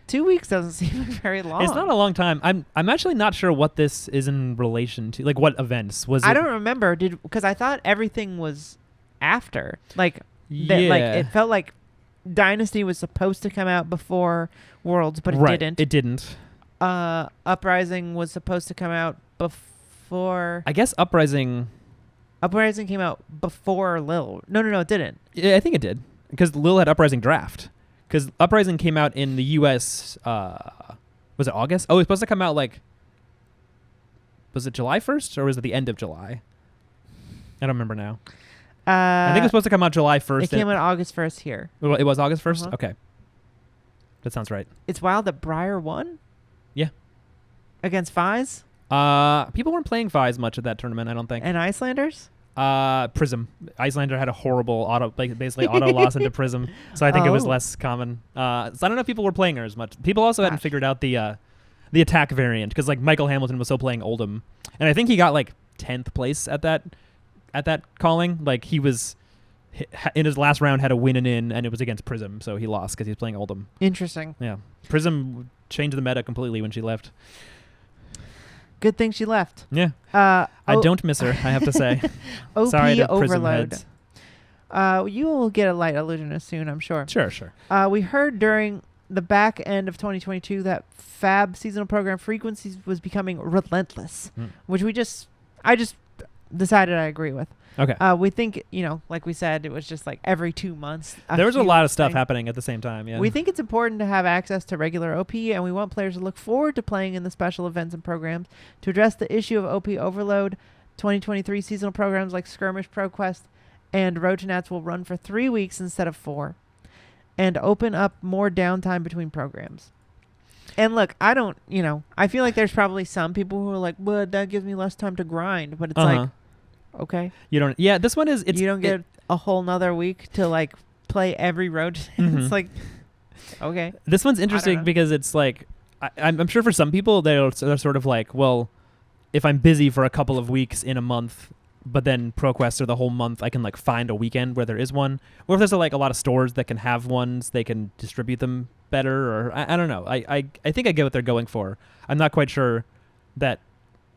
A: 2 weeks doesn't seem very long.
B: It's not a long time. I'm actually not sure what this is in relation to. Like, what events was it?
A: I don't remember. Because I thought everything was after. Like,
B: yeah.
A: like it felt like Dynasty was supposed to come out before Worlds, but it didn't.
B: It didn't.
A: Uprising was supposed to come out before.
B: I guess Uprising
A: came out before Lil. No, it didn't.
B: Yeah, I think it did, because Lil had Uprising Draft. Because Uprising came out in the U.S. Was it August? Oh, it was supposed to come out was it July 1st or was it the end of July? I don't remember now. I think it was supposed to come out July 1st.
A: It came out August 1st here.
B: It was August 1st?
A: Uh-huh.
B: Okay. That sounds right.
A: It's wild that Briar won?
B: Yeah.
A: Against Fies?
B: People weren't playing Fies much at that tournament, I don't think.
A: And Icelanders?
B: Prism. Icelander had a horrible basically auto loss into Prism, so I think it was less common. So I don't know if people were playing her as much. People also hadn't figured out the attack variant, because like Michael Hamilton was still playing Oldham, and I think he got like 10th place at that calling. Like, he was in his last round had a win and it was against Prism, so he lost because he was playing Oldham.
A: Interesting.
B: Yeah, Prism changed the meta completely when she left.
A: Good thing she left.
B: Yeah. I don't miss her, I have to say.
A: OP
B: Sorry to Prism
A: overload.
B: heads.
A: You will get a light illusionist soon, I'm sure.
B: Sure.
A: We heard during the back end of 2022 that Fab seasonal program frequencies was becoming relentless, which I just decided I agree with.
B: Okay.
A: We think, like we said, it was just like every 2 months.
B: There was a lot of stuff happening at the same time, yeah.
A: We think it's important to have access to regular OP, and we want players to look forward to playing in the special events and programs. To address the issue of OP overload, 2023 seasonal programs like Skirmish, ProQuest, and Road to Nats will run for 3 weeks instead of 4, and open up more downtime between programs. And look, I feel like there's probably some people who are like, well, that gives me less time to grind, but it's like, okay.
B: You don't. Yeah, this one is.
A: You don't get a whole nother week to like play every road. It's like, okay.
B: This one's interesting because it's like, I'm sure for some people they're sort of like, well, if I'm busy for a couple of weeks in a month, but then ProQuest or the whole month, I can like find a weekend where there is one. Or if there's like a lot of stores that can have ones, they can distribute them better. Or I don't know. I think I get what they're going for. I'm not quite sure that.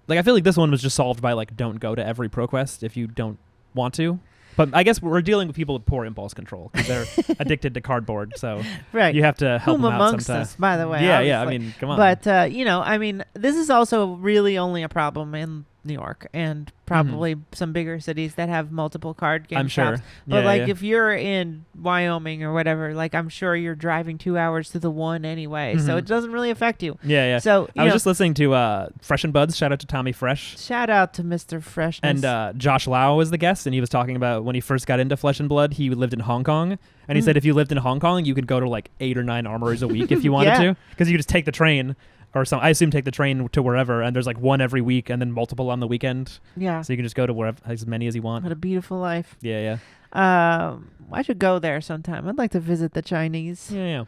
B: Like, I feel like this one was just solved by, like, don't go to every ProQuest if you don't want to. But I guess we're dealing with people with poor impulse control because they're addicted to cardboard. So you have to help them out
A: amongst
B: sometimes.
A: Us, by the way.
B: Yeah, I mean, come on.
A: But, this is also really only a problem in New York and probably some bigger cities that have multiple card game shops.
B: Sure.
A: But if you're in Wyoming or whatever, like I'm sure you're driving 2 hours to the one anyway, so it doesn't really affect you.
B: Yeah.
A: So
B: I was just listening to Fresh and Buds. Shout out to Tommy Fresh.
A: Shout out to Mr. Freshness.
B: And Josh Lau was the guest, and he was talking about when he first got into Flesh and Blood, he lived in Hong Kong, and he said if you lived in Hong Kong, you could go to like 8 or 9 armories a week if you wanted to, because you could just take the train. Or some, I assume take the train to wherever, and there's like one every week, and then multiple on the weekend. Yeah. So you can just go to wherever, as many as you want.
A: What a beautiful life.
B: Yeah.
A: I should go there sometime. I'd like to visit the Chinese.
B: Yeah. Check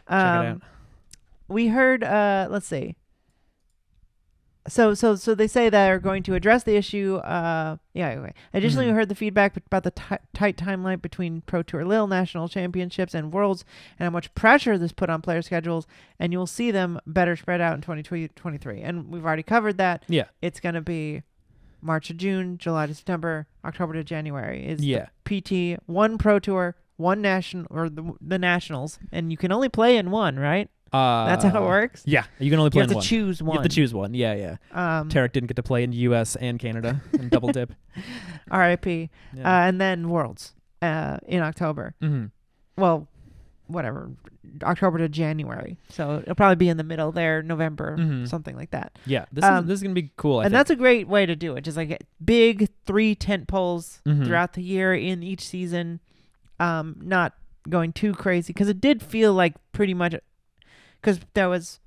B: it out.
A: We heard. Let's see. So they say they're going to address the issue. Okay. Additionally, we heard the feedback about the tight timeline between Pro Tour Lille National Championships and Worlds, and how much pressure this put on player schedules. And you'll see them better spread out in 2023. And we've already covered that.
B: Yeah.
A: It's going to be March to June, July to September, October to January. Is the PT, one Pro Tour, one national, or the nationals, and you can only play in one, right? That's how it works?
B: Yeah. You can only play in one.
A: You have to choose one.
B: You have to choose one. Yeah. Tarek didn't get to play in the U.S. and Canada and double dip.
A: R.I.P. Yeah. And then Worlds in October. Mm-hmm. Well, whatever. October to January. So it'll probably be in the middle there, November, something like that.
B: Yeah. This is going to be cool, I think.
A: That's a great way to do it. Just like big 3 tent poles throughout the year in each season. Not going too crazy. Because it did feel like pretty much... Because there was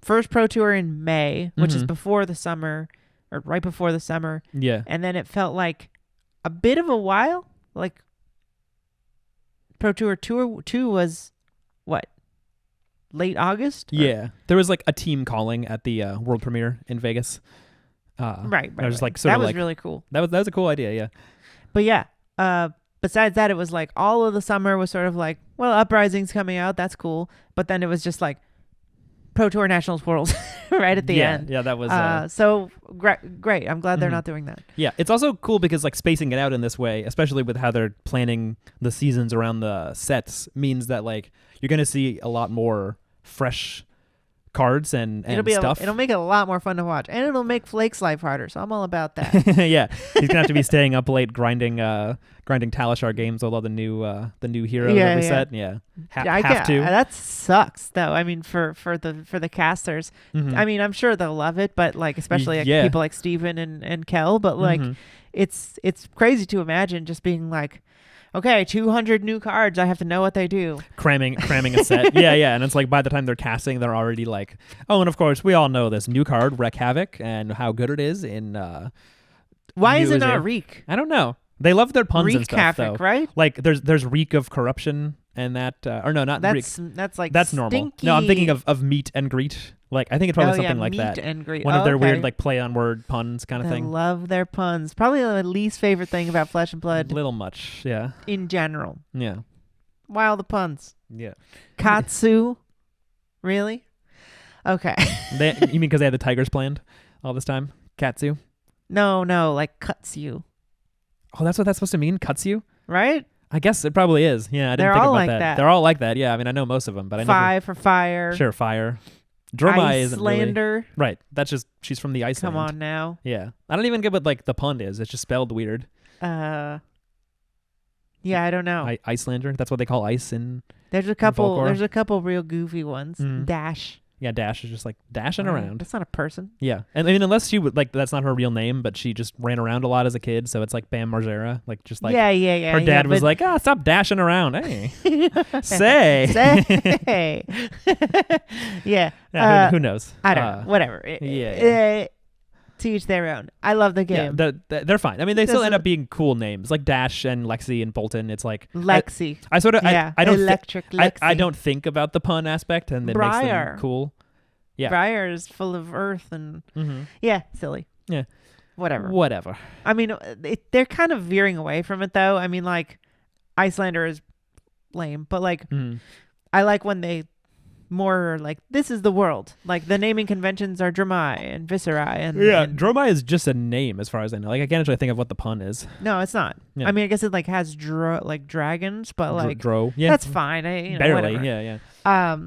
A: first Pro Tour in May, which is before the summer, or right before the summer.
B: Yeah.
A: And then it felt like a bit of a while. Like Pro Tour 2 was what? Late August?
B: Yeah. There was like a team calling at the world premiere in Vegas.
A: Right.
B: I was like
A: that was really cool.
B: That was a cool idea, yeah.
A: But yeah, besides that, it was like all of the summer was sort of like, well, Uprising's coming out. That's cool. But then it was just like Pro Tour Nationals Worlds right at the end.
B: Yeah, that was...
A: so great. I'm glad they're not doing that.
B: Yeah, it's also cool because like spacing it out in this way, especially with how they're planning the seasons around the sets, means that like you're going to see a lot more fresh cards and stuff.
A: It'll make it a lot more fun to watch, and it'll make Flake's life harder. So I'm all about that.
B: Yeah, he's gonna have to be staying up late grinding Talishar games with all the new heroes every set. Yeah, have to.
A: That sucks though. I mean, for the casters, I mean, I'm sure they'll love it, but like especially like people like Steven and Kel. But like, it's crazy to imagine just being like, okay, 200 new cards. I have to know what they do.
B: Cramming a set. Yeah. And it's like by the time they're casting, they're already like, oh, and of course, we all know this new card, Wreck Havoc, and how good it is in...
A: Why is it not Reek?
B: I don't know. They love their puns
A: Reek
B: and stuff,
A: Havoc,
B: though.
A: Right?
B: Like, there's Reek of Corruption and that... or no, not Reek. That's normal.
A: Stinky.
B: No, I'm thinking of Meet and Greet. Like, I think it's probably something like that.
A: Meet and Greet.
B: One of their weird, like, play-on-word puns kind of thing.
A: I love their puns. Probably the least favorite thing about Flesh and Blood.
B: Little much, yeah.
A: In general.
B: Yeah.
A: Wow, the puns.
B: Yeah.
A: Katsu? Really? Okay.
B: You mean because they had the tigers planned all this time? Katsu?
A: No, like cuts you.
B: Oh, that's what that's supposed to mean? Cuts you?
A: Right?
B: I guess it probably is. Yeah, I didn't think about that. They're all like that. Yeah, I mean, I know most of them, but I never...
A: For fire.
B: Sure, fire. Dromai isn't really...
A: Icelander.
B: Right. That's just... She's from the Iceland.
A: Come on now.
B: Yeah. I don't even get what, like, the pun is. It's just spelled weird.
A: Yeah, I don't know.
B: Icelander? That's what they call ice in...
A: There's a couple real goofy ones. Dash.
B: Yeah, Dash is just like dashing around.
A: That's not a person.
B: Yeah. And I mean, unless she would, like, that's not her real name, but she just ran around a lot as a kid, so it's like Bam Margera. Like, just like...
A: Yeah.
B: Her dad was like, stop dashing around. Hey. Say.
A: Yeah.
B: Who knows?
A: I don't know. Whatever. To each their own. I love the game.
B: Yeah, they're fine. I mean, they still end up being cool names, like Dash and Lexi and Bolton. It's like
A: Lexi.
B: I sort of I don't
A: Lexi.
B: I don't think about the pun aspect, and it makes them cool. Yeah,
A: Briar is full of earth and silly.
B: Yeah,
A: whatever. I mean, they're kind of veering away from it though. I mean, like Icelander is lame, but like I like when they more like this is the world. Like the naming conventions are Dromai and Viserai and
B: Dromai is just a name as far as I know. Like I can't actually think of what the pun is.
A: No, it's not. Yeah. I mean, I guess it like has like dragons, but like
B: yeah,
A: that's fine.
B: Barely,
A: whatever.
B: yeah.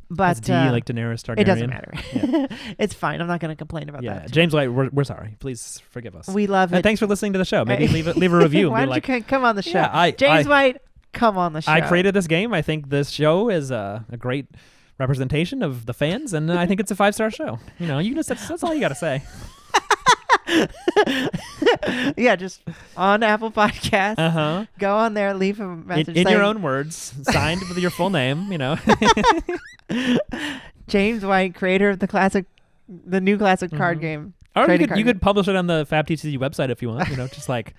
A: But
B: D like Daenerys Targaryen.
A: It doesn't matter. Yeah. It's fine. I'm not going to complain about that.
B: James White, we're sorry. Please forgive us.
A: We love it.
B: Thanks for listening to the show. Maybe leave a review.
A: Why don't you come on the show? Yeah, James White. Come on the show.
B: I created this game. I think this show is a great representation of the fans, and I think it's a 5-star show. That's all you got to say.
A: Yeah, just on Apple Podcasts. Go on there, leave a message
B: in your own words, signed with your full name.
A: James White, creator of the new classic card game.
B: Or you could publish it on the FabTCG website if you want. Just like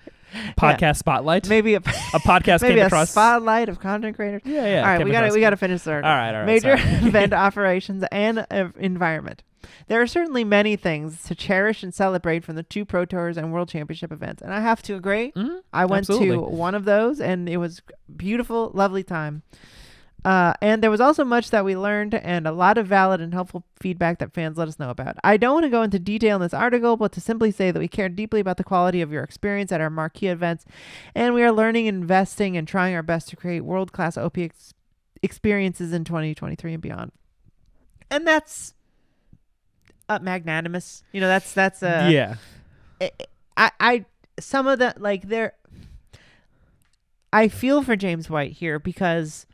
B: podcast spotlight.
A: Maybe a
B: podcast
A: maybe
B: came across.
A: A spotlight of content creators.
B: Yeah.
A: All right, we got to finish our
B: all right.
A: Major event operations and environment. There are certainly many things to cherish and celebrate from the 2 Pro Tours and World Championship events, and I have to agree. I went to one of those, and it was beautiful, lovely time. And there was also much that we learned and a lot of valid and helpful feedback that fans let us know about. I don't want to go into detail in this article, but to simply say that we care deeply about the quality of your experience at our marquee events, and we are learning, investing, and trying our best to create world-class OP experiences in 2023 and beyond. And that's magnanimous. That's
B: yeah.
A: I some of the like there. I feel for James White here because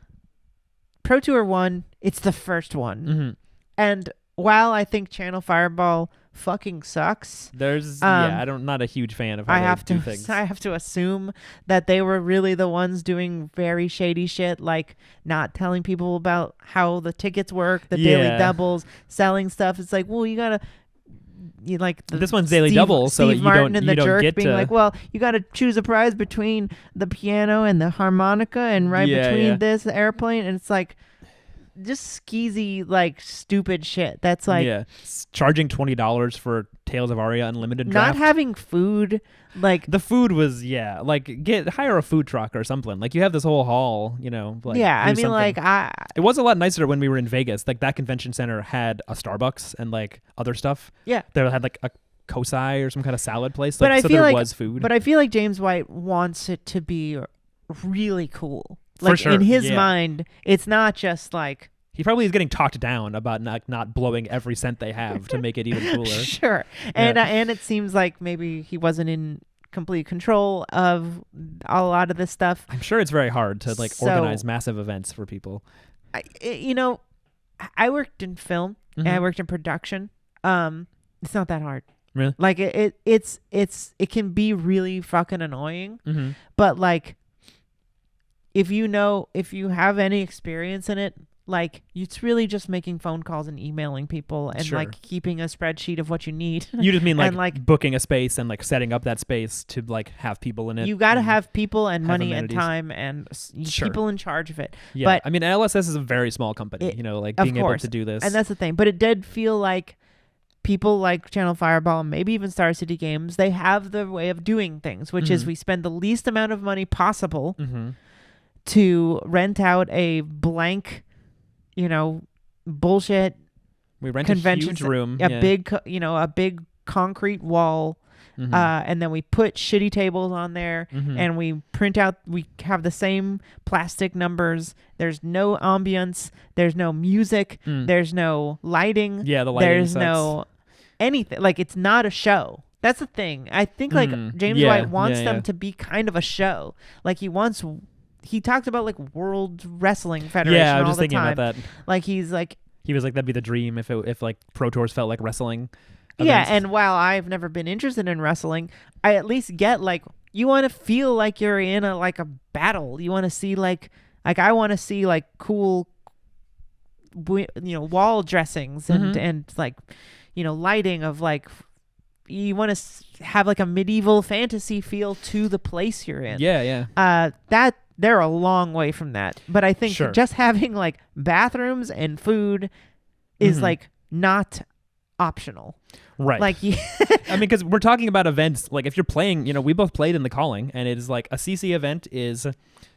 A: Pro Tour 1, it's the first one. And while I think Channel Fireball fucking sucks,
B: I'm not a huge fan of how they do things.
A: I have to assume that they were really the ones doing very shady shit, like not telling people about how the tickets work, the daily doubles, selling stuff. It's like, well, you gotta you like
B: this one's daily double, so
A: Steve
B: you
A: Martin
B: don't
A: and the
B: you don't
A: jerk
B: get
A: being
B: to
A: like, well, you got to choose a prize between the piano and the harmonica, and between this airplane, and it's like just skeezy, like stupid shit. That's like
B: charging $20 for Tales of Aria Unlimited
A: not
B: draft.
A: having food. Like
B: the food was like hire a food truck or something. Like you have this whole hall, like
A: I mean,
B: something.
A: like
B: it was a lot nicer when we were in Vegas. Like that convention center had a Starbucks and like other stuff.
A: Yeah,
B: they had like a Kosai or some kind of salad place.
A: But
B: like,
A: I
B: so
A: feel
B: there
A: like
B: was food.
A: But I feel like James White wants it to be really cool.
B: For
A: Like
B: sure.
A: in his mind, it's not just like.
B: He probably is getting talked down about not blowing every cent they have to make it even cooler.
A: Sure. And it seems like maybe he wasn't in complete control of a lot of this stuff.
B: I'm sure it's very hard to organize massive events for people.
A: I worked in film and I worked in production. It's not that hard.
B: Really?
A: Like it can be really fucking annoying.
B: Mm-hmm.
A: But like if you have any experience in it, like it's really just making phone calls and emailing people and like keeping a spreadsheet of what you need.
B: You just mean
A: like
B: booking a space and like setting up that space to like have people in it.
A: You got to have people and money
B: amenities.
A: and time and people in charge of it.
B: Yeah,
A: but
B: I mean LSS is a very small company. Being able to do this,
A: and that's the thing. But it did feel like people like Channel Fireball and maybe even Star City Games, they have the way of doing things, which is we spend the least amount of money possible to rent out a blank, bullshit.
B: We rent
A: convention
B: a huge room,
A: a big concrete wall, and then we put shitty tables on there, and we print out. We have the same plastic numbers. There's no ambience. There's no music. There's no lighting.
B: Yeah, the lighting
A: There's
B: sucks.
A: No anything. Like it's not a show. That's the thing. I think like James White wants them to be kind of a show. Like he talked about like World Wrestling Federation.
B: Yeah, I was
A: all
B: just
A: the
B: thinking
A: time.
B: about that.
A: Like he was like
B: that'd be the dream if like Pro Tours felt like wrestling.
A: Yeah,
B: events.
A: and while I've never been interested in wrestling, I at least get like you want to feel like you're in a battle. You want to see like I want to see like cool wall dressings and like lighting of like you want to have like a medieval fantasy feel to the place you're in.
B: Yeah.
A: That they're a long way from that. But I think just having like bathrooms and food is like not optional.
B: Right.
A: Like
B: I mean, because we're talking about events. Like if you're playing, we both played in the Calling, and it is like a CC event is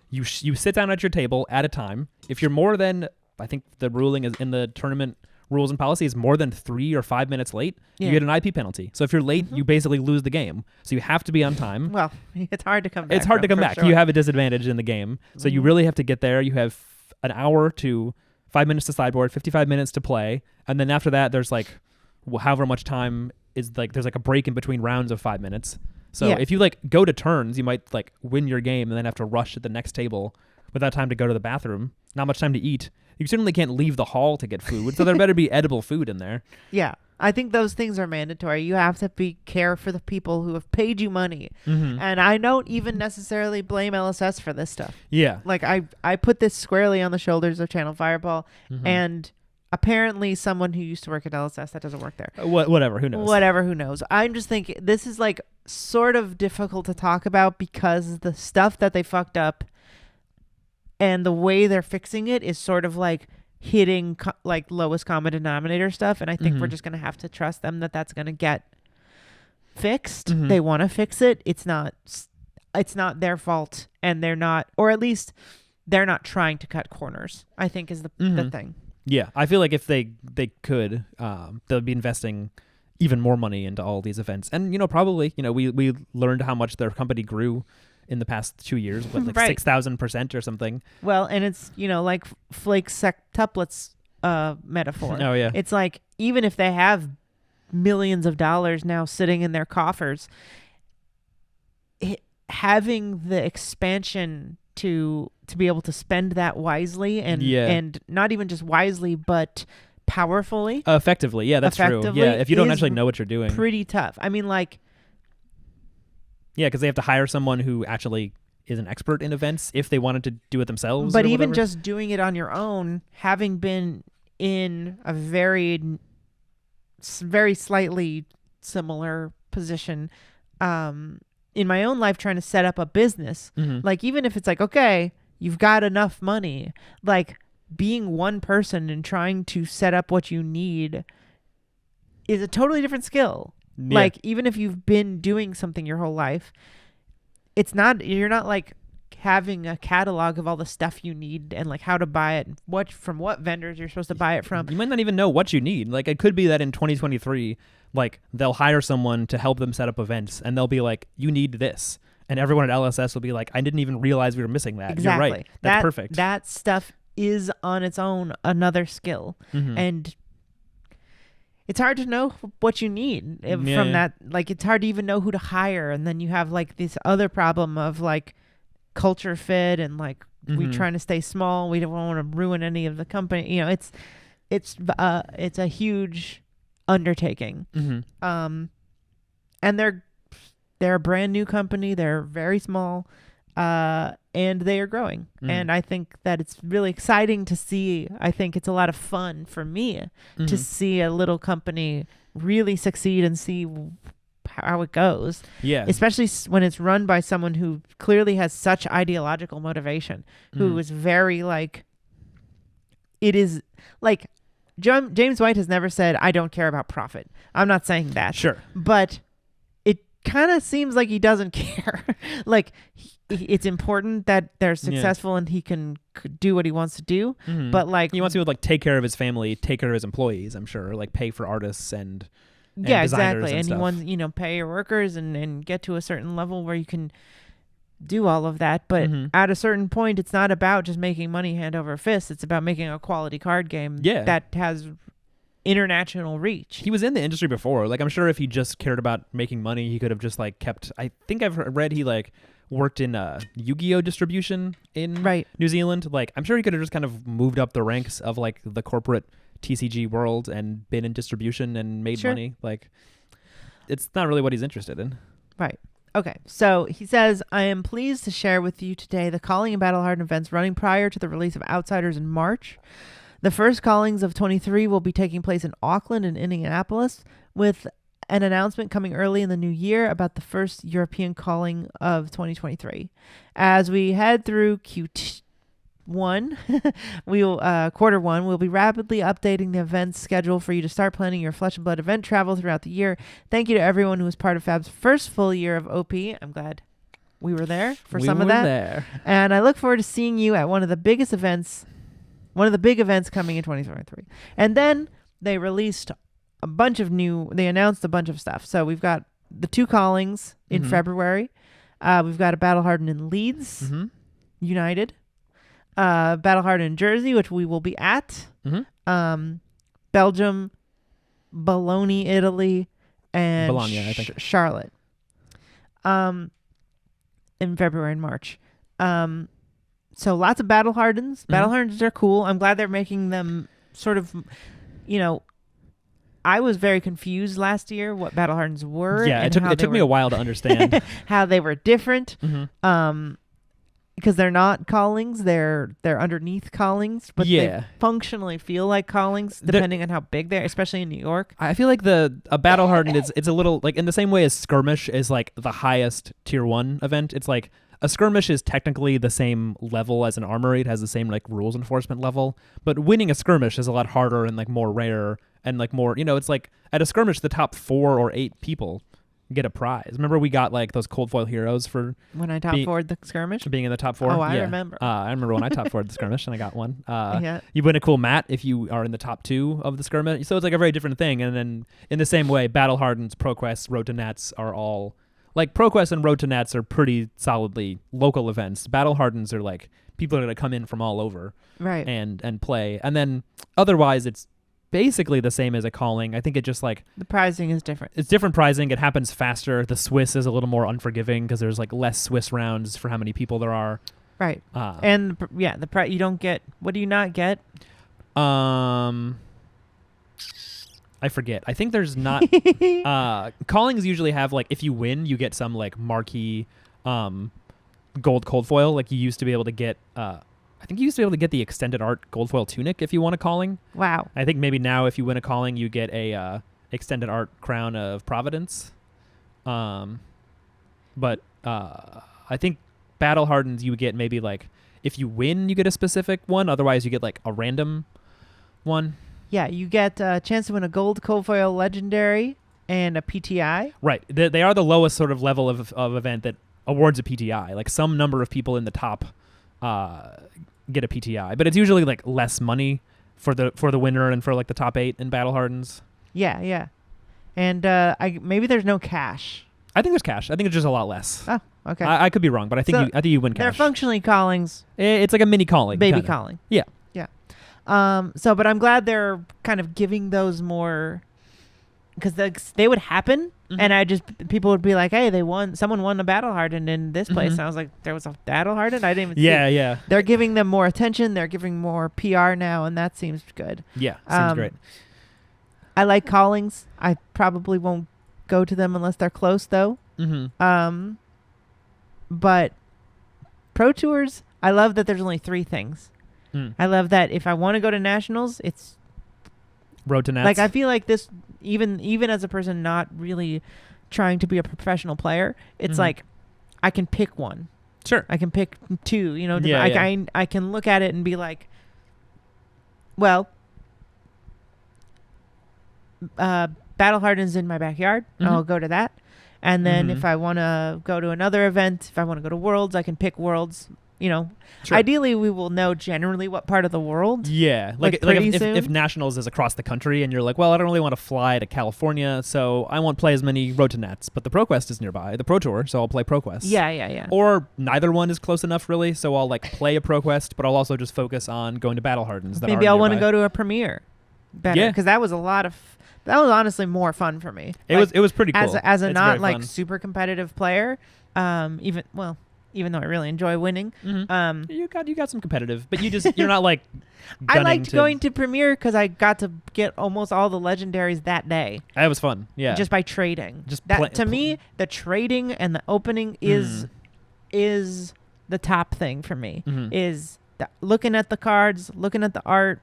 B: you sit down at your table at a time. If you're more than, I think the ruling is in the tournament rules and policy is more than 3 or 5 minutes late, you get an IP penalty. So if you're late, you basically lose the game. So you have to be on time.
A: Well, it's hard to come back.
B: It's hard to come back.
A: Sure.
B: You have a disadvantage in the game. So you really have to get there. You have an hour to 5 minutes to sideboard, 55 minutes to play. And then after that, there's like however much time is like, there's like a break in between rounds of 5 minutes. So if you like go to turns, you might like win your game and then have to rush at the next table without time to go to the bathroom. Not much time to eat. You certainly can't leave the hall to get food, so there better be edible food in there.
A: Yeah, I think those things are mandatory. You have to care for the people who have paid you money. And I don't even necessarily blame LSS for this stuff.
B: Yeah.
A: Like I put this squarely on the shoulders of Channel Fireball, and apparently someone who used to work at LSS, that doesn't work there.
B: Whatever, who knows?
A: Whatever, who knows? I'm just thinking this is like sort of difficult to talk about because the stuff that they fucked up and the way they're fixing it is sort of like hitting like lowest common denominator stuff. And I think we're just going to have to trust them that that's going to get fixed. They want to fix it. It's not their fault. And they're not, or at least they're not trying to cut corners, I think is the thing.
B: Yeah. I feel like if they could, they'll be investing even more money into all these events. And, probably, we learned how much their company grew in the past 2 years, but like 6,000% or something.
A: Well, and it's, like flake septuplets metaphor.
B: Oh, yeah.
A: It's like, even if they have millions of dollars now sitting in their coffers, having the expansion to be able to spend that wisely and not even just wisely, but powerfully.
B: Effectively. Yeah, that's true. Yeah, if you don't actually know what you're doing.
A: Pretty tough. I mean, like,
B: yeah, because they have to hire someone who actually is an expert in events if they wanted to do it themselves.
A: But even just doing it on your own, having been in a very slightly similar position in my own life trying to set up a business. Like, even if it's like, okay, you've got enough money, like being one person and trying to set up what you need is a totally different skill. Yeah. Like, even if you've been doing something your whole life, you're not like having a catalog of all the stuff you need and like how to buy it and from what vendors you're supposed to buy it from.
B: You might not even know what you need. Like, it could be that in 2023, like, they'll hire someone to help them set up events and they'll be like, you need this. And everyone at LSS will be like, I didn't even realize we were missing that.
A: Exactly.
B: You're right. That's perfect.
A: That stuff is on its own another skill. And it's hard to know what you need from that. Like, it's hard to even know who to hire. And then you have like this other problem of like culture fit and like we trying to stay small. We don't want to ruin any of the company. You know, it's a huge undertaking. And they're a brand new company. They're very small, and they are growing. And I think that it's really exciting to see. I think it's a lot of fun for me to see a little company really succeed and see how it goes. Yeah. Especially when it's run by someone who clearly has such ideological motivation, who is very like, it is like, James White has never said, I don't care about profit. I'm not saying that. Sure. But it kind of seems like he doesn't care. Like, it's important that they're successful and he can do what he wants to do. But like,
B: he wants to like take care of his family, take care of his employees, I'm sure, like pay for artists and
A: yeah, exactly. And
B: he
A: wants, pay your workers and get to a certain level where you can do all of that. But at a certain point, it's not about just making money hand over fist. It's about making a quality card game that has international reach.
B: He was in the industry before. Like, I'm sure if he just cared about making money, he could have just like kept, I think I've read he like worked in Yu-Gi-Oh distribution in New Zealand. Like, I'm sure he could have just kind of moved up the ranks of like the corporate TCG world and been in distribution and made money. Like, it's not really what he's interested in.
A: Right. Okay. So he says, I am pleased to share with you today the calling and battle hardened events running prior to the release of Outsiders in March. The first callings of 23 will be taking place in Auckland and Indianapolis, with an announcement coming early in the new year about the first European calling of 2023. As we head through Q1, quarter one, we'll be rapidly updating the event schedule for you to start planning your Flesh and Blood event travel throughout the year. Thank you to everyone who was part of Fab's first full year of OP. I'm glad we were there for some of that.
B: There.
A: And I look forward to seeing you at one of the big events coming in 2023. And then they announced a bunch of stuff. So we've got the 2 callings in February. We've got a Battle Hardened in Leeds United. Battle Hardened in Jersey, which we will be at. Belgium, Bologna, Italy, and
B: Bologna, I think.
A: Charlotte. In February and March. So lots of Battle Hardens. Battle Hardens are cool. I'm glad they're making them sort of, I was very confused last year what Battle Hardens were.
B: Yeah, it took me a while to understand
A: how they were different. Because they're not callings, they're underneath callings, but they functionally feel like callings depending on how big they are, especially in New York.
B: I feel like a Battle Hardened it's a little like in the same way as Skirmish is like the highest tier 1 event. It's like a Skirmish is technically the same level as an Armory. It has the same like rules enforcement level, but winning a Skirmish is a lot harder and like more rare and like more, it's like at a Skirmish the top 4 or 8 people get a prize. Remember we got like those cold foil heroes for
A: when I top forward the Skirmish?
B: Being in the top 4?
A: Oh, I remember.
B: I remember when I top forward the Skirmish and I got one. You win a cool mat if you are in the top 2 of the Skirmish. So it's like a very different thing. And then in the same way, Battle Hardens, ProQuest, Road to Nats are all like ProQuest and Road to Nats are pretty solidly local events. Battle Hardens are like people are going to come in from all over and play. And then otherwise it's basically the same as a calling. I think it just like
A: the pricing is different.
B: It's different pricing. It happens faster. The Swiss is a little more unforgiving because there's like less Swiss rounds for how many people there are.
A: Right. And the price you don't get. What do you not get?
B: I forget. I think there's not. Callings usually have like if you win, you get some like marquee, gold cold foil. Like you used to be able to get. I think you used to be able to get the extended art gold foil tunic if you won a calling.
A: Wow.
B: I think maybe now if you win a calling, you get a extended art crown of Providence. But I think Battle Hardens you would get maybe like if you win you get a specific one. Otherwise you get like a random one.
A: Yeah, you get a chance to win a gold cold foil legendary and a PTI.
B: Right. They are the lowest sort of level of event that awards a PTI. Like some number of people in the top get a PTI, but it's usually like less money for the winner and for like the top 8 in Battle Hardens.
A: Yeah, yeah. And maybe there's no cash.
B: I think there's cash. I think it's just a lot less.
A: Oh, okay.
B: I could be wrong, but I think you win cash.
A: They're functionally callings.
B: It's like a mini calling.
A: Baby
B: kinda.
A: calling.
B: Yeah.
A: Yeah. But I'm glad they're kind of giving those more, because they would happen, and people would be like, hey, someone won a Battle Hardened in this place. And I was like, there was a Battle Hardened? I didn't even see it.
B: Yeah.
A: They're giving them more attention. They're giving more PR now, and that seems good.
B: Yeah, seems great.
A: I like callings. I probably won't go to them unless they're close, though. But Pro Tours, I love that there's only 3 things. I love that if I want to go to Nationals, it's
B: Road to Nats.
A: like I feel like this, even as a person not really trying to be a professional player, it's like I can pick one.
B: Sure.
A: I can pick 2. You know,
B: Yeah,
A: I can look at it and be like, well, Battle Harden's in my backyard. I'll go to that. And then if I want to go to another event, if I want to go to Worlds, I can pick Worlds. You know,
B: Sure.
A: Ideally we will know generally what part of the world.
B: Yeah, like if Nationals is across the country and you're like, well, I don't really want to fly to California, so I won't play as many Road to Nats, but the ProQuest is nearby, the Pro Tour, so I'll play ProQuest.
A: Yeah.
B: Or neither one is close enough, really, so I'll like play a ProQuest, but I'll also just focus on going to Battle Hardens.
A: Maybe I'll want to go to a Premiere. Better, because that was that was honestly more fun for me.
B: It was pretty cool.
A: As a not like super competitive player, even though I really enjoy winning.
B: You got some competitive, but you're not like
A: I liked going to Premiere because I got to get almost all the legendaries that day.
B: That was fun. Yeah.
A: Just by trading. To me, the trading and the opening is the top thing for me. Is looking at the cards, looking at the art,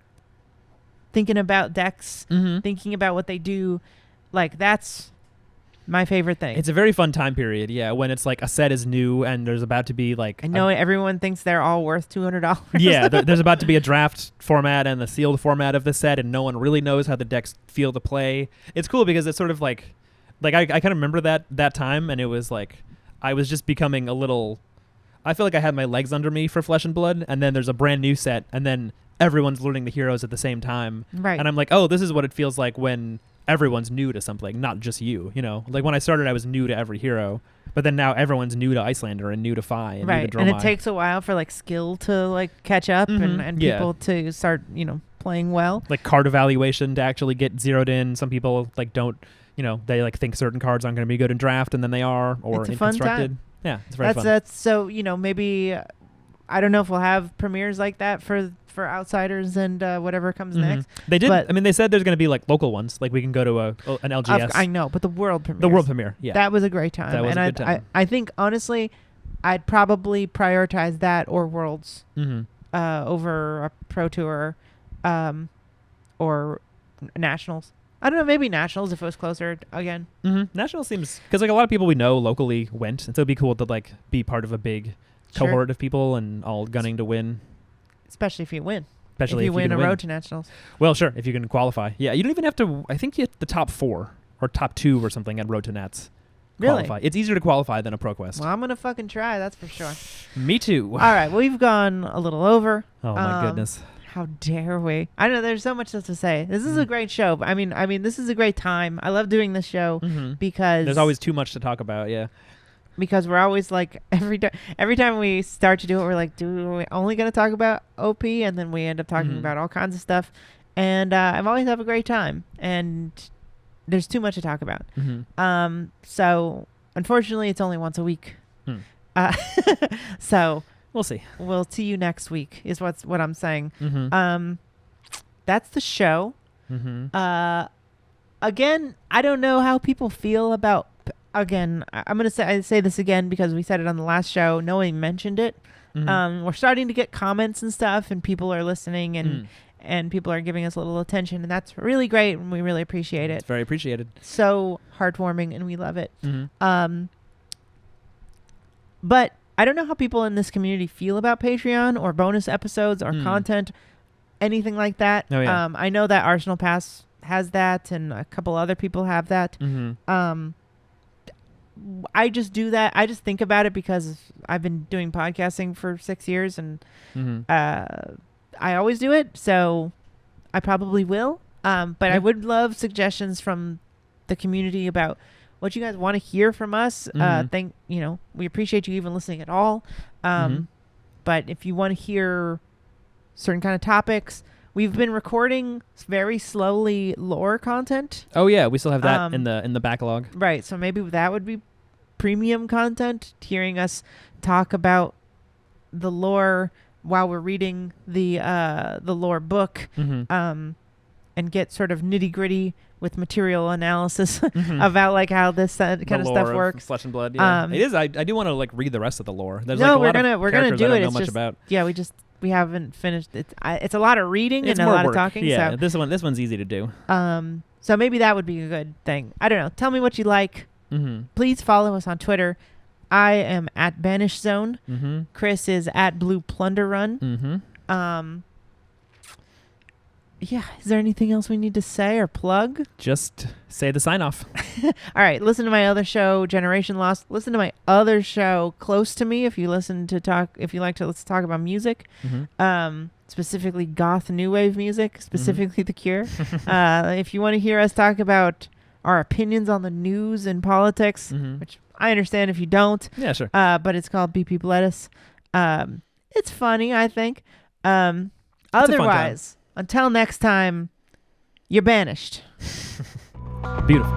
A: thinking about decks, thinking about what they do. Like that's my favorite thing.
B: It's a very fun time period, yeah, when it's like a set is new and there's about to be like...
A: I know everyone thinks they're all worth $200.
B: Yeah, there's about to be a draft format and the sealed format of the set, and no one really knows how the decks feel to play. It's cool because it's sort of like I kind of remember that time, and it was like I was just becoming a little... I feel like I had my legs under me for Flesh and Blood, and then there's a brand new set, and then everyone's learning the heroes at the same time.
A: Right.
B: And I'm like, oh, this is what it feels like when... everyone's new to something, not just you know, like when I started I was new to every hero, but then now everyone's new to Icelander and new to Fi and new to Dromai.
A: And it takes a while for like skill to like catch up and people to start, you know, playing well, like
B: card evaluation to actually get zeroed in. Some people like don't, you know, they like think certain cards aren't going to be good in draft and then they are, or
A: it's a
B: in
A: fun
B: constructed
A: time.
B: Yeah, it's very fun.
A: That's so, you know, maybe I don't know if we'll have premieres like that for Outsiders and whatever comes next.
B: They did. I mean, they said there's going to be like local ones. Like we can go to an LGS.
A: I know, but the world premiere.
B: The world premiere. Yeah,
A: that was a great time.
B: That was a good time.
A: I think honestly, I'd probably prioritize that or Worlds over a Pro Tour, or Nationals. I don't know. Maybe Nationals if it was closer again.
B: Nationals seems because like a lot of people we know locally went, and so it'd be cool to like be part of a big cohort of people and all gunning to win. Especially
A: if you win.
B: Especially
A: if you win
B: a
A: Road to Nationals.
B: Well, sure, if you can qualify. Yeah, you don't even have to... I think you hit the top 4 or top 2 or something at Road to Nats.
A: Really?
B: Qualify. It's easier to qualify than a ProQuest.
A: Well, I'm going to fucking try, that's for sure.
B: Me too.
A: All right, we've gone a little over.
B: Oh, my goodness.
A: How dare we? I don't know, there's so much to say. This is a great show. I mean, this is a great time. I love doing this show because...
B: There's always too much to talk about, yeah.
A: Because we're always like every time we start to do it, we're like, we only going to talk about OP, and then we end up talking about all kinds of stuff. And I've always have a great time, and there's too much to talk about. So unfortunately, it's only once a week. So
B: we'll see.
A: We'll see you next week. Is what I'm saying. That's the show. Again, I don't know how people feel about. Again, I'm going to say this again because we said it on the last show. No one mentioned it. We're starting to get comments and stuff, and people are listening, and people are giving us a little attention, and that's really great, and we really appreciate it.
B: It's very appreciated.
A: So heartwarming, and we love it.
B: Mm-hmm.
A: But I don't know how people in this community feel about Patreon or bonus episodes or content, anything like that.
B: Oh, yeah.
A: I know that Arsenal Pass has that, and a couple other people have that.
B: Mm-hmm.
A: I just do that. I just think about it because I've been doing podcasting for 6 years, and I always do it, so I probably will. But I would love suggestions from the community about what you guys want to hear from us. We appreciate you even listening at all. But if you want to hear certain kind of topics, we've been recording very slowly lore content.
B: Oh yeah, we still have that in the backlog.
A: Right, so maybe that would be premium content, hearing us talk about the lore while we're reading the lore book, and get sort of nitty gritty with material analysis about like how this kind of stuff works.
B: Flesh and Blood. Yeah. It is. I do want to like read the rest of the lore. There's
A: we're gonna do it.
B: Know much about.
A: Yeah, we haven't finished. It's a lot of reading and a lot of talking.
B: Yeah,
A: so.
B: this one's easy to do.
A: So maybe that would be a good thing. I don't know. Tell me what you like. Please follow us on Twitter. I am at Banish Zone. Chris is at Blue Plunder Run. Yeah. Is there anything else we need to say or plug?
B: Just say the sign off.
A: All right. Listen to my other show, Generation Lost. Listen to my other show, Close to Me, if you like to talk about music. Specifically goth new wave music, specifically The Cure. If you want to hear us talk about our opinions on the news and politics, which I understand if you don't.
B: Yeah, sure.
A: But it's called BP Lettuce. It's funny, I think. Otherwise, until next time, you're banished.
B: Beautiful.